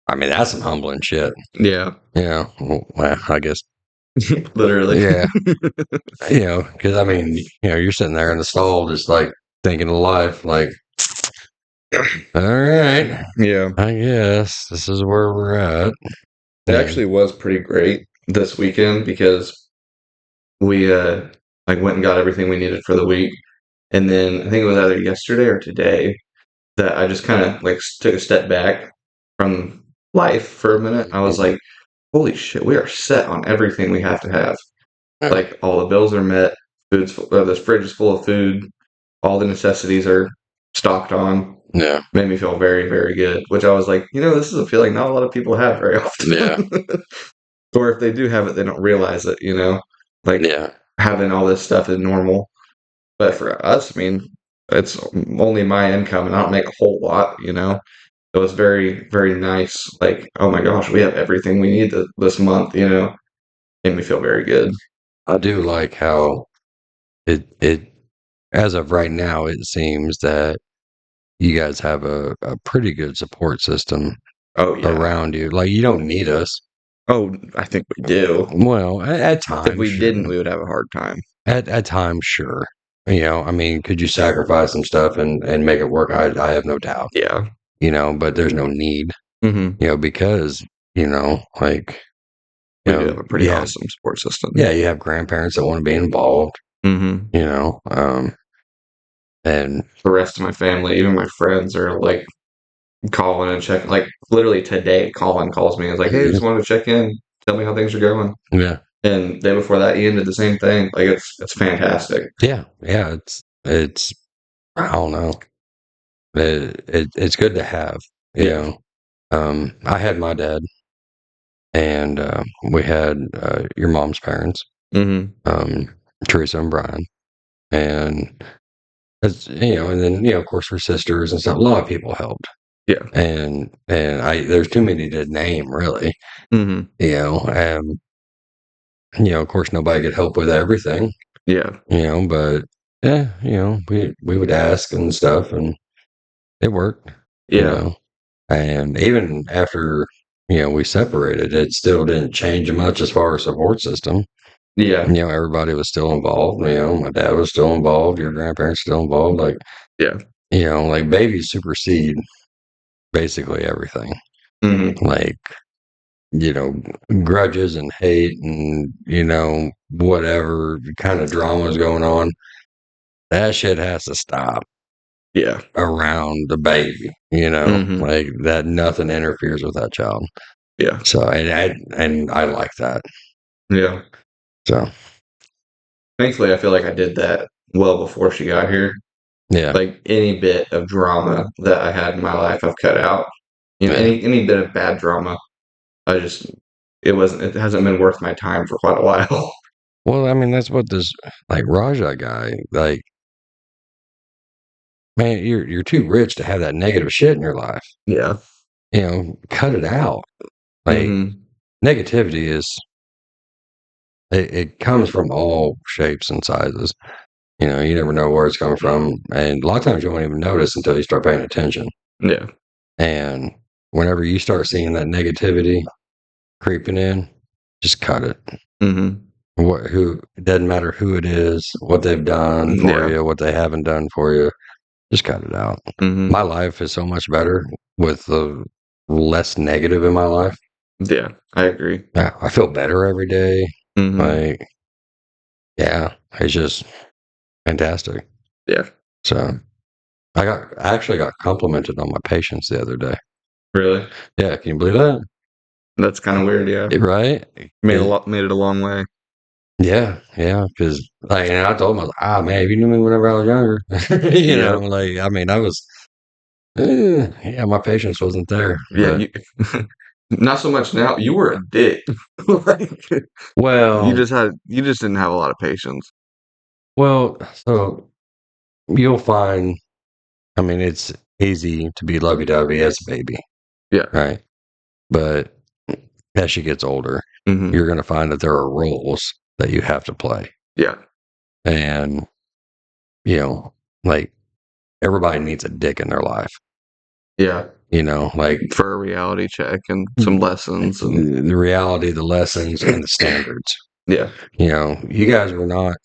I mean, that's some humbling shit. yeah. Well, I guess, Literally. yeah, because I mean, you're sitting there in the stall just like thinking of life, like, all right, Yeah. I guess this is where we're at. It Yeah. actually was pretty great this weekend because we like went and got everything we needed for the week. And then I think it was either yesterday or today that I just kind of like took a step back from life for a minute. I was like, holy shit, we are set on everything we have to have. Yeah. Like all the bills are met, this fridge is full of food, all the necessities are stocked on. Yeah. Made me feel very, very good. Which I was like, this is a feeling not a lot of people have very often. Yeah. Or if they do have it, they don't realize it. Like Yeah. having all this stuff is normal. But for us, I mean, it's only my income and I don't make a whole lot. It was very, very nice. Like, oh my gosh, we have everything we need this month. Made me feel very good. I do like how it as of right now, it seems that you guys have a pretty good support system Oh yeah. around you. Like you don't need us. Oh, I think we do. Well, at If times, we sure. didn't, we would have a hard time. At times, sure. I mean, could you sacrifice some stuff and make it work? I have no doubt. Yeah. But there's no need. Hmm. Because like We do have a pretty yeah, awesome support system. yeah, you have grandparents that want to be involved. Hmm. And The rest of my family, even my friends, are like calling and checking. Like literally today, Colin calls me and is like, "Hey, just wanted to check in, tell me how things are going." yeah, And the day before that, Ian did the same thing. Like it's fantastic. yeah, yeah. It's I don't know. It's good to have. You Yeah. know, I had my dad, and we had your mom's parents, Hmm. um, Teresa and Brian, and and then of course her sisters and stuff. A lot of people helped, Yeah. and I there's too many to name really. Hmm. Of course nobody could help with everything. Yeah. But yeah, we would ask and stuff, and it worked. You Yeah. know, and even after we separated, it still didn't change much as far as support system. Yeah. Everybody was still involved. My dad was still involved. Your grandparents still involved. Like Yeah. like babies supersede basically everything. Mm-hmm. Like, grudges and hate and, whatever kind of drama is going on. That shit has to stop Yeah. around the baby, Mm-hmm. like that nothing interferes with that child. Yeah. So, and I like that. Yeah. So, Thankfully, I feel like I did that well before she got here. yeah. Like any bit of drama that I had in my life, I've cut out. Yeah. Any bit of bad drama, it hasn't been worth my time for quite a while. Well, I mean, that's what this, like, Raja guy, like, man, you're too rich to have that negative shit in your life. Yeah. Cut it out. Like, Mm-hmm. negativity it comes from all shapes and sizes. You never know where it's coming from. And a lot of times you won't even notice until you start paying attention. Yeah. And whenever you start seeing that negativity creeping in, just cut it. Mm-hmm. It doesn't matter who it is, what they've done for Yeah. you, what they haven't done for you, just cut it out. Mm-hmm. My life is so much better with the less negative in my life. Yeah, I agree. Yeah, I feel better every day. Mm-hmm. Like, yeah, it's just fantastic. Yeah. So I actually got complimented on my patience the other day. Really? Yeah, can you believe that? That's kind of weird. Yeah. Right? Made it a long way. Yeah, because and I told him, I was like, man, if you knew me whenever I was younger, Yeah. like, I mean, I was, yeah, my patience wasn't there. Yeah. But, Not so much now. You were a dick. Like, well, you just didn't have a lot of patience. so you'll find, I mean, it's easy to be lovey-dovey as a baby, Yeah. right? But as she gets older, Mm-hmm. you're going to find that there are roles that you have to play. Yeah. And, like, everybody needs a dick in their life. Yeah. Like, For a reality check and some lessons. And, the reality, the lessons, and the standards. yeah. You guys were not.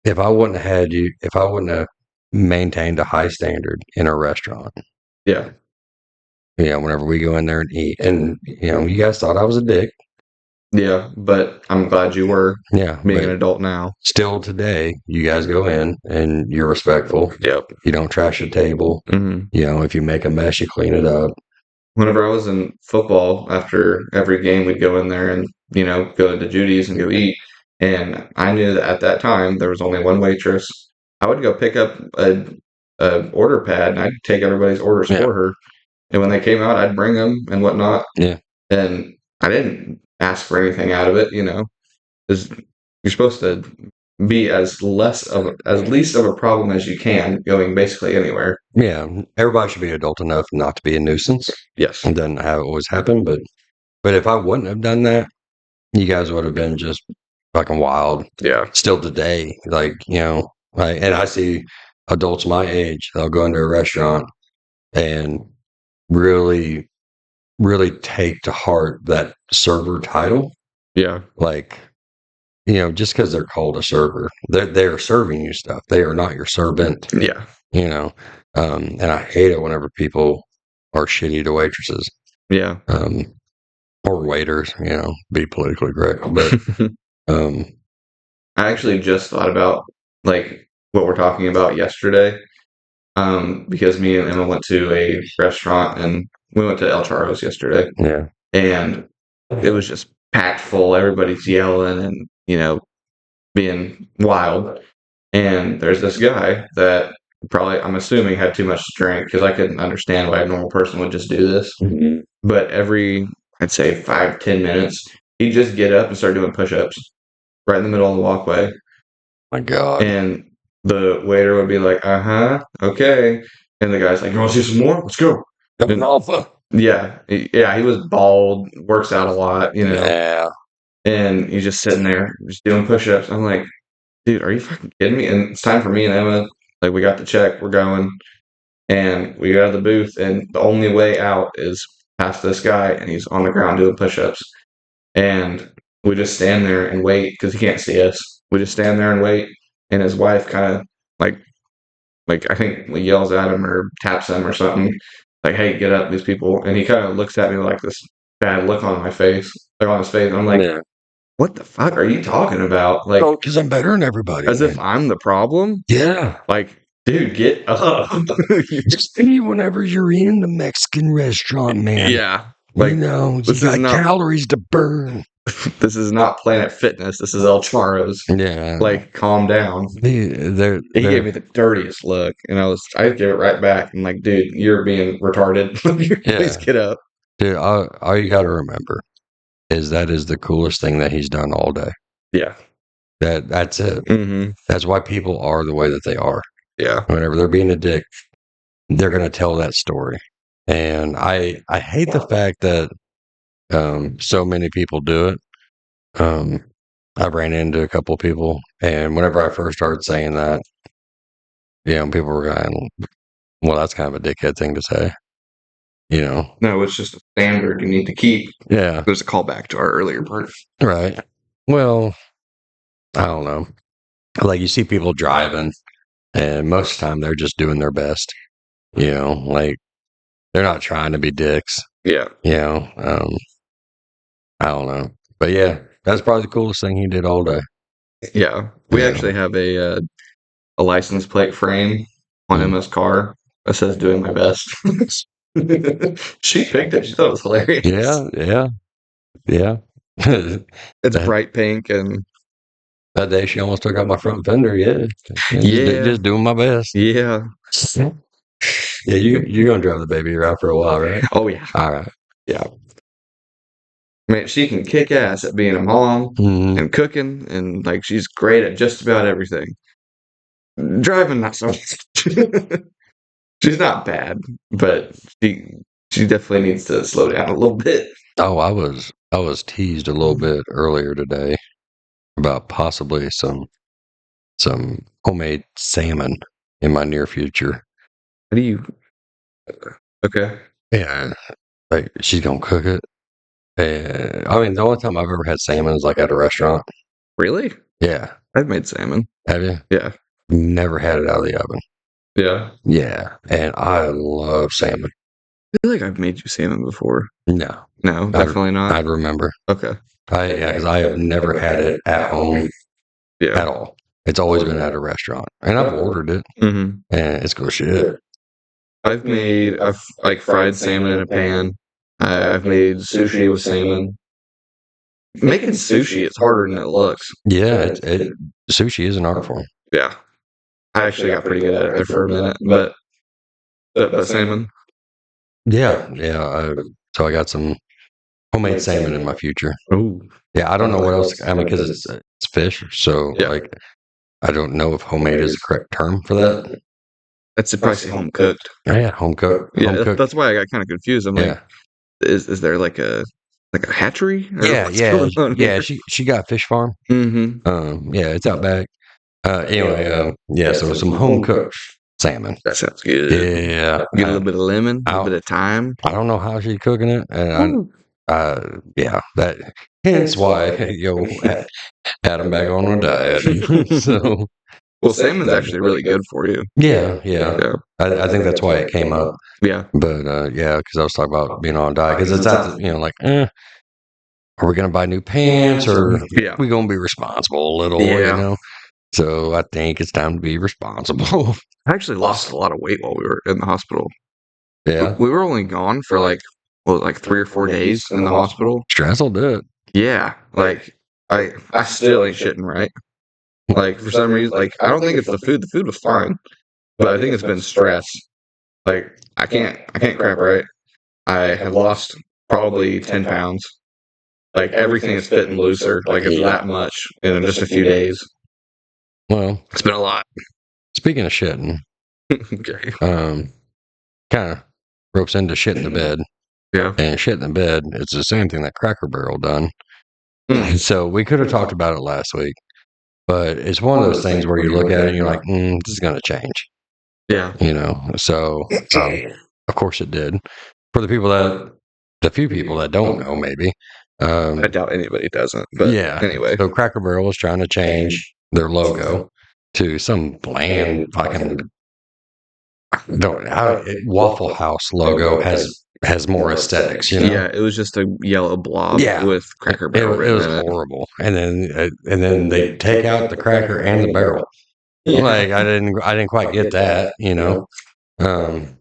If I wouldn't have maintained a high standard in a restaurant, Yeah. whenever we go in there and eat, and you guys thought I was a dick. Yeah. But I'm glad you were Yeah, being an but adult now. still today, you guys go in and you're respectful. Yep. You don't trash the table. Mm-hmm. If you make a mess, you clean it up. Whenever I was in football, after every game, we'd go in there and, go to Judy's and go eat. And I knew that at that time there was only one waitress. I would go pick up a order pad and I'd take everybody's orders Yeah. for her. And when they came out, I'd bring them and whatnot. Yeah. And I didn't ask for anything out of it, 'cause you're supposed to be as least of a problem as you can going basically anywhere. Yeah, everybody should be adult enough not to be a nuisance. Yes. It doesn't have always happen, but if I wouldn't have done that, you guys would have been just fucking wild. Yeah. Still today, like, and I see adults my age, they'll go into a restaurant and really, really take to heart that server title. Yeah. Like, just because they're called a server, they're serving you stuff. They are not your servant. Yeah. And I hate it whenever people are shitty to waitresses. Yeah. Or waiters, be politically correct. But I actually just thought about like what we're talking about yesterday. Because me and Emma went to a restaurant and we went to El Charro's yesterday. yeah, And it was just packed full. Everybody's yelling and, being wild. And there's this guy that probably, I'm assuming, had too much to drink because I couldn't understand why a normal person would just do this. mm-hmm. But every, I'd say 5-10 minutes, he'd just get up and start doing push-ups right in the middle of the walkway. My God. And the waiter would be like, okay. And the guy's like, you want to see some more? Let's go. And alpha. Yeah. He was bald, works out a lot, Yeah. And he's just sitting there, just doing push-ups. I'm like, dude, are you fucking kidding me? And it's time for me and Emma. Like, we got the check, we're going. And we got out of the booth, and the only way out is past this guy, and he's on the ground doing push-ups. And we just stand there and wait because he can't see us. We just stand there and wait. And his wife kind of like I think yells at him or taps him or something. like, hey, get up, these people. And he kind of looks at me like this bad look on my face, like on his face. And I'm like, Yeah. what the fuck are you talking about? Like, Oh, because I'm better than everybody. as if I'm the problem? Yeah. Like, dude, get up. See, whenever you're in the Mexican restaurant, man, Yeah. you Like, know, you this is got not calories to burn. this is not Planet Fitness. This is El Charo's. Yeah. Like, calm down. They're He gave me the dirtiest look, and I gave it right back. And like, dude, you're being retarded. Please Yeah. get up. Dude, all you got to remember is that is the coolest thing that he's done all day. Yeah. That's it. Mm-hmm. That's why people are the way that they are. Yeah. Whenever they're being a dick, they're going to tell that story. And I hate the fact that so many people do it. I ran into a couple of people, and whenever I first started saying that, people were going, "Well, that's kind of a dickhead thing to say," No, it's just a standard you need to keep. Yeah, There's a callback to our earlier part. right. Well, I don't know. Like you see people driving, and most of the time they're just doing their best. Like they're not trying to be dicks. Yeah. I don't know, but yeah, that's probably the coolest thing he did all day. Yeah. We Yeah. actually have a license plate frame on Mm. Emma's car that says "Doing my best." She picked it. She thought it was hilarious. Yeah. It's That- bright pink and That day she almost took out my front fender. Yeah, Yeah. just doing my best. yeah. Yeah, you're gonna drive the baby around for a while, right? Oh yeah. All right. Man, she can kick ass at being a mom Mhm. and cooking, and like she's great at just about everything. Driving, not so much. She's not bad, but she definitely needs to slow down a little bit. Oh, I was teased a little bit earlier today about possibly some homemade salmon in my near future. How do you? Okay. Yeah, like she's gonna cook it. I mean, the only time I've ever had salmon is like at a restaurant. Really? Yeah, I've made salmon. have you? Yeah. Never had it out of the oven. Yeah. Yeah, and I love salmon. I feel like I've made you salmon before. No, No, definitely not. I'd remember. Okay. Because I have never had it at home Yeah. at all. It's always been at a restaurant, and I've ordered it, Mm-hmm. and it's good shit. I've like fried salmon in a pan. I've made sushi with salmon. Making sushi is harder than it looks. Yeah, sushi is an art form. Yeah. I actually got pretty good at it there for a minute, but salmon. Yeah. So I got some homemade salmon in my future. Oh. Yeah, I don't know what else. I mean, because it's fish, so Yeah. like I don't know if homemade is the correct term for that. That's probably home cooked. Yeah, home cooked. Yeah, home cooked. that's why I got kind of confused. I'm like, Yeah, is there like a hatchery? Or yeah, what's going on yeah. here? She got a fish farm. Mm-hmm. Yeah, it's out back. Anyway, yeah. So some home cooked salmon. That sounds good. Yeah, Get a little bit of lemon, a little bit of thyme. I don't know how she's cooking it, and yeah, that hence why Adam back on a diet. So Well, salmon's actually really good for you. yeah. Yeah. I think that's why it came up. Yeah. But yeah, because I was talking about being on a diet because it's at like, are we gonna buy new pants or Yeah. we gonna be responsible a little? Yeah. So I think it's time to be responsible. I actually lost a lot of weight while we were in the hospital. Yeah, We were only gone for like 3 or 4 days in the hospital. stress will do it. Yeah. Like I still ain't shitting right. Like for some reason, like I don't think it's the food. The food was fine, but I think it's been stress. Like I can't crap right. I have lost probably 10 pounds. Like everything is fitting looser. Like it's that much in just a few days. Well, It's been a lot. speaking of shitting, Okay. kind of ropes into shit in the bed. Yeah. And shit in the bed, it's the same thing that Cracker Barrel done. Mm. So we could have talked about it last week, but it's one of those things where you look at it and you're like, this is going to change. Yeah. So of course it did. For the few people that don't know, maybe. I doubt anybody doesn't. But Yeah. anyway. So Cracker Barrel was trying to change their logo to some bland fucking Waffle House logo has more aesthetics, you know. Yeah, it was just a yellow blob Yeah. with Cracker It, Barrel it written was in it. horrible, and then they take out the cracker and the barrel. Like I didn't quite get that, you know. Um,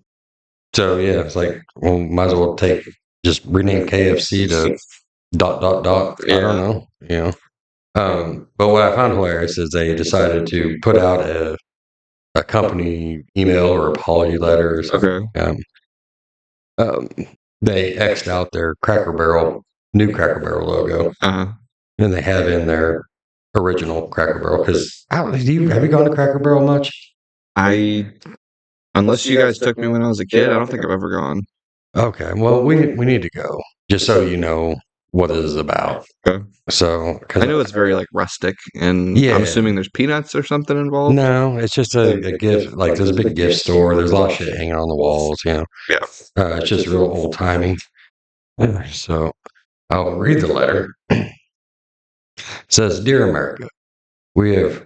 so yeah, it's like, well, might as well just rename KFC to dot dot dot. I don't know, you know. But what I found hilarious is they decided to put out a company email or apology letter or something. Okay. Um, they X'd out their new Cracker Barrel logo, Uh, and they have in their original Cracker Barrel. Because have you gone to Cracker Barrel much? I unless you guys took me when I was a kid, I don't think I've ever gone. Okay, well we need to go just so you know what it is about. Okay. So, cause I know it's very like rustic, and Yeah. I'm assuming there's peanuts or something involved. no, it's just a gift. Like there's a big gift store. There's a lot of shit hanging on the walls. You know, Yeah. it's just real old timey. So I'll read the letter. It says, "Dear America, we have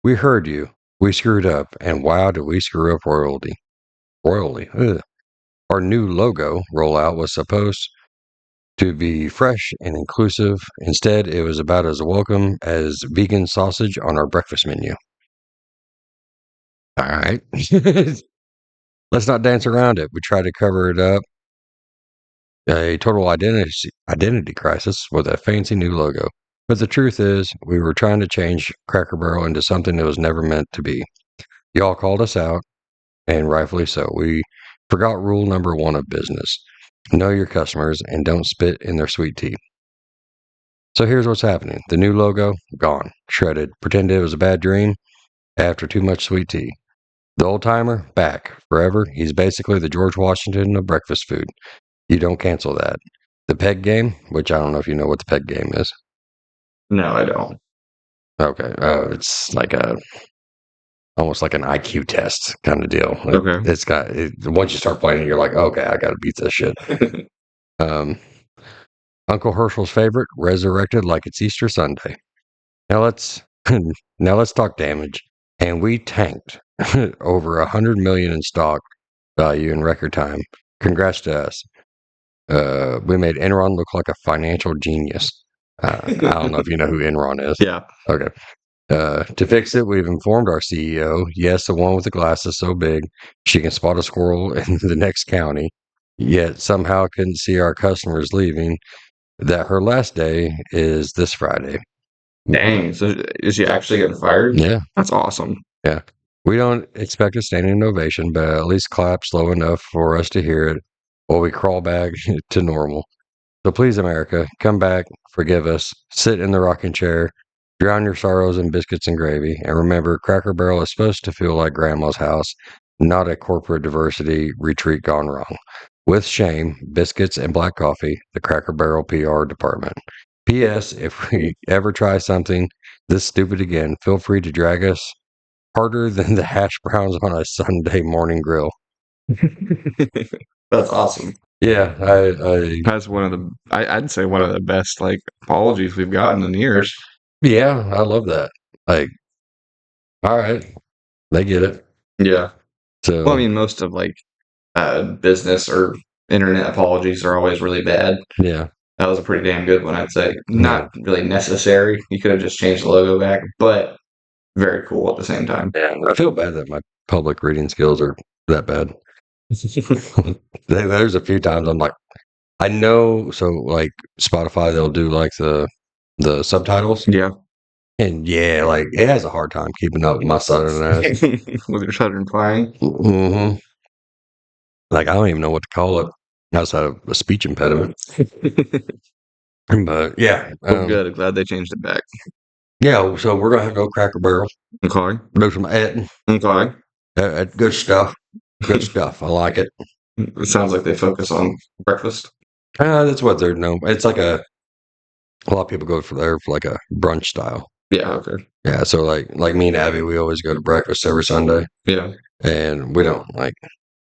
we heard you. We screwed up, and wow, did we screw up royally? Royally. Ugh. Our new logo rollout was supposed to be fresh and inclusive. Instead, it was about as welcome as vegan sausage on our breakfast menu. All right." Let's not dance around it. We tried to cover it up. A total identity crisis with a fancy new logo. But the truth is, we were trying to change Cracker Barrel into something it was never meant to be. Y'all called us out, and rightfully so. We forgot rule number one of business: know your customers and don't spit in their sweet tea. So here's what's happening: the new logo, gone, shredded, pretended it was a bad dream after too much sweet tea. The old timer, back forever. He's basically the George Washington of breakfast food. You don't cancel that. The peg game, which I don't know if you know what the peg game is. No, I don't. Okay. It's like almost like an IQ test kind of deal. Okay. Once you start playing it, you're like, okay, I got to beat this shit. Um, Uncle Herschel's favorite, resurrected like it's Easter Sunday. Now let's talk damage. And we tanked over 100 million in stock value in record time. Congrats to us. We made Enron look like a financial genius. I don't know if you know who Enron is. Yeah. Okay. To fix it, we've informed our CEO, yes, the one with the glasses so big she can spot a squirrel in the next county, yet somehow couldn't see our customers leaving, that her last day is this Friday. Dang. So is she actually getting fired? Yeah. That's awesome. Yeah. We don't expect a standing ovation, but at least clap slow enough for us to hear it while we crawl back to normal. So please, America, come back, forgive us, sit in the rocking chair, drown your sorrows in biscuits and gravy, and remember, Cracker Barrel is supposed to feel like Grandma's house, not a corporate diversity retreat gone wrong. With shame, biscuits and black coffee, the Cracker Barrel PR department. P.S. If we ever try something this stupid again, feel free to drag us harder than the hash browns on a Sunday morning grill. That's awesome. Yeah, That's one of the I'd say one of the best like apologies we've gotten in years. yeah, I love that. Like, all right, they get it. Yeah. So, Well, I mean, most of like business or internet apologies are always really bad. yeah, That was a pretty damn good one, I'd say. Not really necessary. You could have just changed the logo back, but very cool at the same time. yeah. I feel bad that my public reading skills are that bad. There's a few times I'm like, I know. So, like Spotify, they'll do like the subtitles, Yeah. and yeah, like it has a hard time keeping up with my southern ass. With your southern twang. Hmm. Like I don't even know what to call it outside of a speech impediment. But yeah, Well, good. Glad they changed it back. yeah. So we're gonna go Cracker Barrel, Okay. do some editing. Okay. Good stuff. Good stuff. I like it. It sounds like they focus on breakfast. That's what they're known. It's like a lot of people go for there for like a brunch style. Yeah. Okay. Yeah. So like me and Abby, we always go to breakfast every Sunday, Yeah. and we don't like.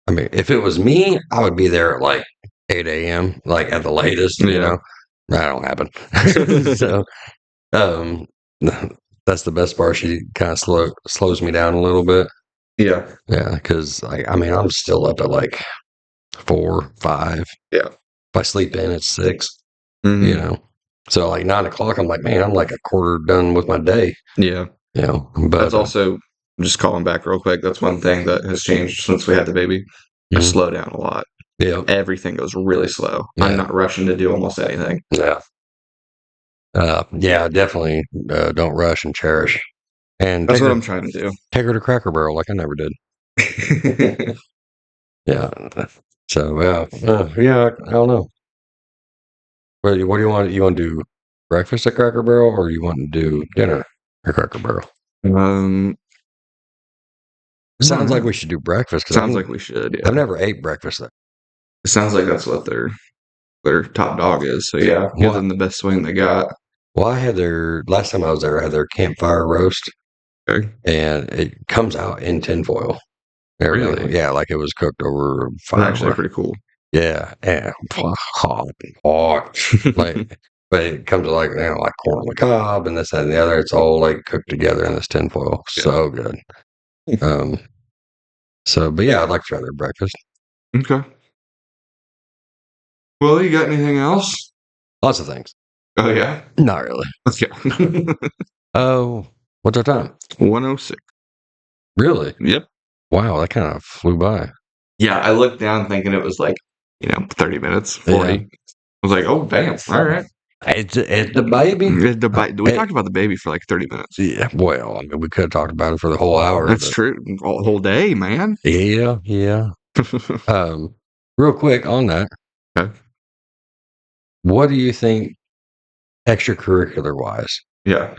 I mean, if it was me, I would be there at like 8 a.m. like at the latest. You Yeah. know, that don't happen. So, um, that's the best part. She kind of slows me down a little bit. Yeah. Yeah, because I mean, I'm still up at like 4, 5. Yeah. If I sleep in, it's 6. Mhm. You know, so like 9 o'clock, I'm like, man, I'm like a quarter done with my day. Yeah. You know, but That's also just calling back real quick. That's one thing that has changed since we had the baby. I mhm. slow down a lot. Yeah, Everything goes really slow. I'm Yeah. not rushing to do almost anything. yeah, yeah. Definitely don't rush and cherish, and That's take what her I'm trying to take her to Cracker Barrel like I never did. do. Yeah. So yeah. I don't know. What do you want? You want to do breakfast at Cracker Barrel, or you want to do dinner at Cracker Barrel? um, Sounds like know. we should do breakfast because Sounds like we should. Yeah. I've never ate breakfast there. It sounds like that's what their top dog is. So yeah, give Well, them the best swing they got. well, I had their last time I was there. I had their campfire roast, Okay. and it comes out in tinfoil. Everything, Really? yeah, like it was cooked over That's fire. actually pretty cool. Yeah, and hot, like, but it comes to like like corn on the cob and this that, and the other. It's all like cooked together in this tinfoil. Yeah. So good. Um. So, but yeah, I'd like to try their breakfast. Okay. Well, you got anything else? Lots of things. Oh yeah. Not really. Let's go. Oh, what's our time? 106. Really? Yep. Wow, that kind of flew by. Yeah, I looked down thinking it was like 30 minutes, 40. Yeah. I was like, oh damn! All right. It's the baby. We talked about the baby for like 30 minutes. Yeah. Well, I mean, we could have talked about it for the whole hour. That's but true. All whole day, man. Yeah. Real quick on that. Okay. What do you think, extracurricular wise? Yeah.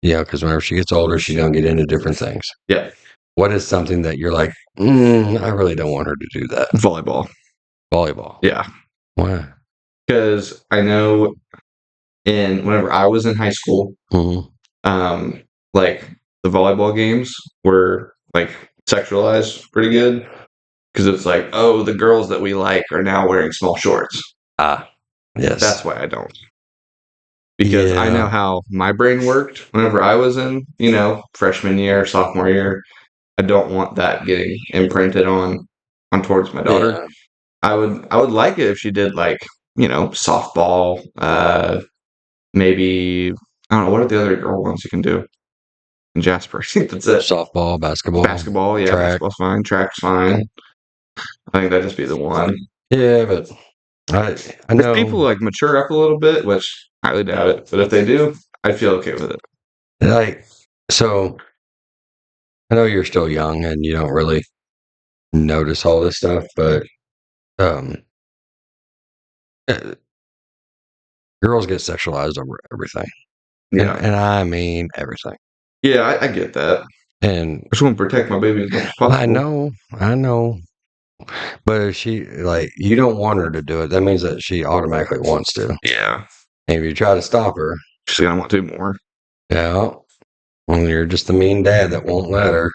Yeah, because whenever she gets older, she's gonna get into different things. Yeah. What is something that you're like, I really don't want her to do that? Volleyball. Volleyball. Yeah. Why? Because I know whenever I was in high school, Mm-hmm. like the volleyball games were like sexualized pretty good because it's like, oh, the girls that we like are now wearing small shorts. Ah, yes. That's why I don't. Because I know Yeah. how my brain worked whenever I was in, freshman year, sophomore year. I don't want that getting imprinted on towards my daughter. Yeah. I would like it if she did like, softball, maybe I don't know, what are the other girl ones you can do in Jasper? I think that's it. Softball, basketball, Basketball, yeah, track. basketball's fine, track's fine. I think that'd just be the one. Yeah, but I know If people like mature up a little bit, which I highly doubt it, but if they do, I'd feel okay with it. like so. I know you're still young and you don't really notice all this stuff, but um, uh, girls get sexualized over everything, Yeah. and I mean everything. Yeah, I get that. And I just want to protect my baby as much as possible. I know, but if she like you don't want her to do it, that means that she automatically wants to. Yeah. And if you try to stop her, She's gonna want to more. yeah, well, you're just the mean dad that won't let her.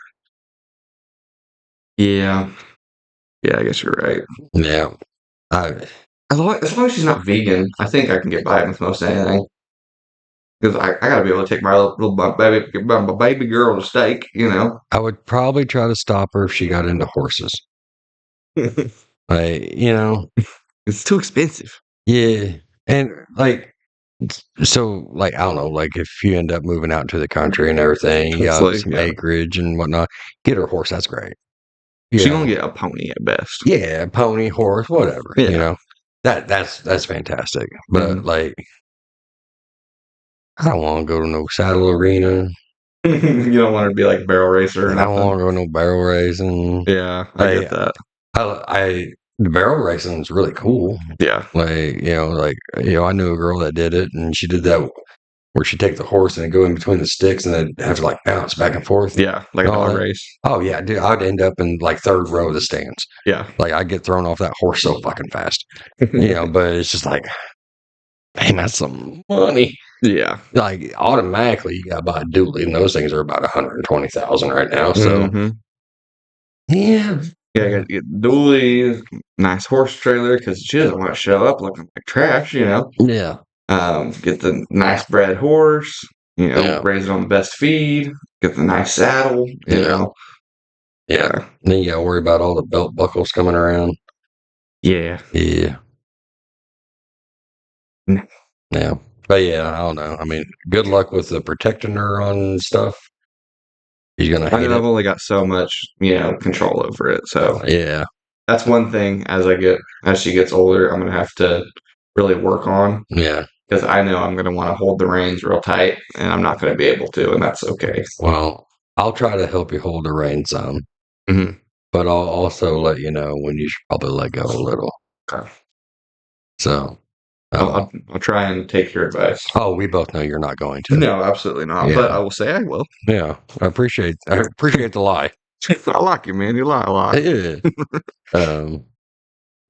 Yeah. Yeah, I guess you're right. Yeah, I As long as she's not vegan, I think I can get by with most anything. Because I gotta be able to take my baby girl to steak, I would probably try to stop her if she got into horses. Like It's too expensive. yeah, and like so, like I don't know, like if you end up moving out to the country and everything, you got Hopefully, some yeah. acreage and whatnot. Get her a horse. That's great. She's Yeah, gonna get a pony at best. yeah, pony, horse, whatever. Yeah. That's fantastic. But Mhm. like, I don't want to go to no saddle arena. You don't want her to be like barrel racer or I don't nothing. want to go to no barrel racing. Yeah, I get that. The barrel racing is really cool. Yeah. I knew a girl that did it, and she did that where she'd take the horse and go in between the sticks, and then have to like bounce back and forth. Yeah, like a all dog that. race. Oh yeah, dude, I'd end up in like third row of the stands. Yeah. Like I'd get thrown off that horse so fucking fast. But it's just like, man, that's some money. Yeah. Like automatically, you got to buy a dually, and those things are about 120,000 right now. So Mhm. yeah, Yeah, I got to get dually, nice horse trailer because she doesn't want to show up looking like trash, yeah, Get the nice bred horse, Yeah. raise it on the best feed, get the nice saddle, Yeah. Yeah. Then you gotta worry about all the belt buckles coming around. Yeah. Yeah. Mm. Yeah. But yeah, I don't know. I mean, good luck with the protecting her on stuff. He's gonna I hate know I've it. only got so much, control over it. So Yeah. that's one thing as she gets older, I'm gonna have to really work on Yeah. because I know I'm gonna want to hold the reins real tight, and I'm not gonna be able to, and that's okay. Well, I'll try to help you hold the reins some, Mm-hmm. but I'll also let you know when you should probably let go a little. Okay. So, I'll try and take your advice. oh, we both know you're not going to. No, absolutely not. Yeah. But I will say I will. Yeah. I appreciate the lie. I like you, man. You lie a lot. Yeah.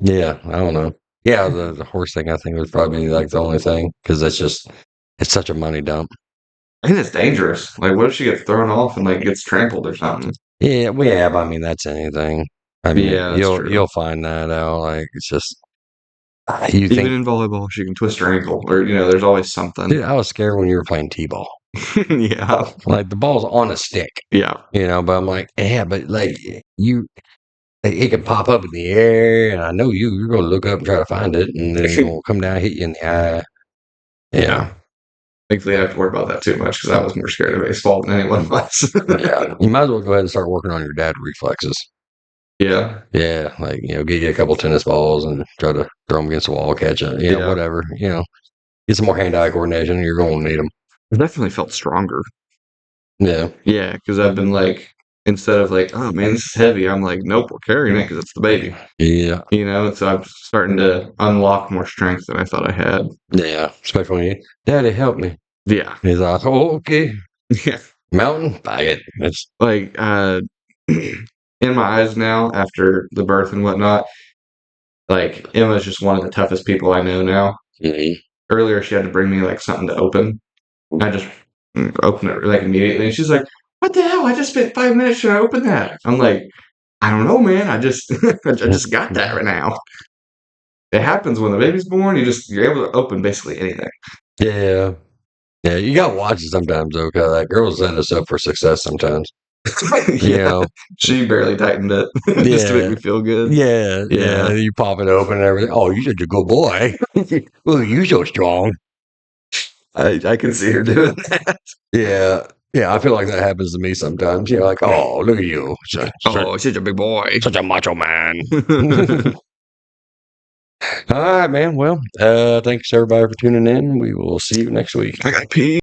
Yeah, I don't know. Yeah, the horse thing I think was probably like the only thing because it's such a money dump. And it's dangerous. Like, what if she gets thrown off and gets trampled or something? Yeah, we have. I mean, that's anything. I mean, Yeah, that's true. you'll find that out. Like it's just you Even think. in volleyball, she can twist her ankle, or there's always something. Dude, I was scared when you were playing t-ball. Yeah, Like the ball's on a stick, yeah. but I'm like, yeah, but like it can pop up in the air, and I know you're gonna look up and try to find it, and then it's gonna come down, hit you in the eye. Yeah. Thankfully, I have to worry about that too much because I was more scared of baseball than anyone was. Yeah. You might as well go ahead and start working on your dad reflexes. Yeah, Yeah, like get you a couple tennis balls and try to throw them against the wall, catch it. Yeah. Whatever. Get some more hand-eye coordination. You're going to need them. I definitely felt stronger. Yeah, Yeah, because I've been instead of oh man, this is heavy, I'm like, nope, we're carrying it because it's the baby. yeah, So I'm starting to unlock more strength than I thought I had. yeah. Especially when Daddy, help me. Yeah, He's like, oh, okay. yeah. Mountain, bag it. It's In my eyes now after the birth and whatnot, Emma's just one of the toughest people I know now. mhm. Earlier, she had to bring me something to open. I just opened it immediately, and she's like, "What the hell? I just spent 5 minutes trying to open that." I'm like, "I don't know, man. I just I just got that right now." It happens when the baby's born. You're able to open basically anything. Yeah, yeah. You got to watch it sometimes, though, because that girl set us up for success sometimes. Yeah, she barely tightened it just to make me feel good. Yeah, Yeah. You pop it open and everything. Oh, you're such a good boy. Oh, you're so strong. I can see her doing that. Yeah. Yeah, I feel like that happens to me sometimes. Like, oh, look at you. Oh, such a big boy. Such a macho man. All right, man. Well, thanks everybody for tuning in. We will see you next week. I got pee.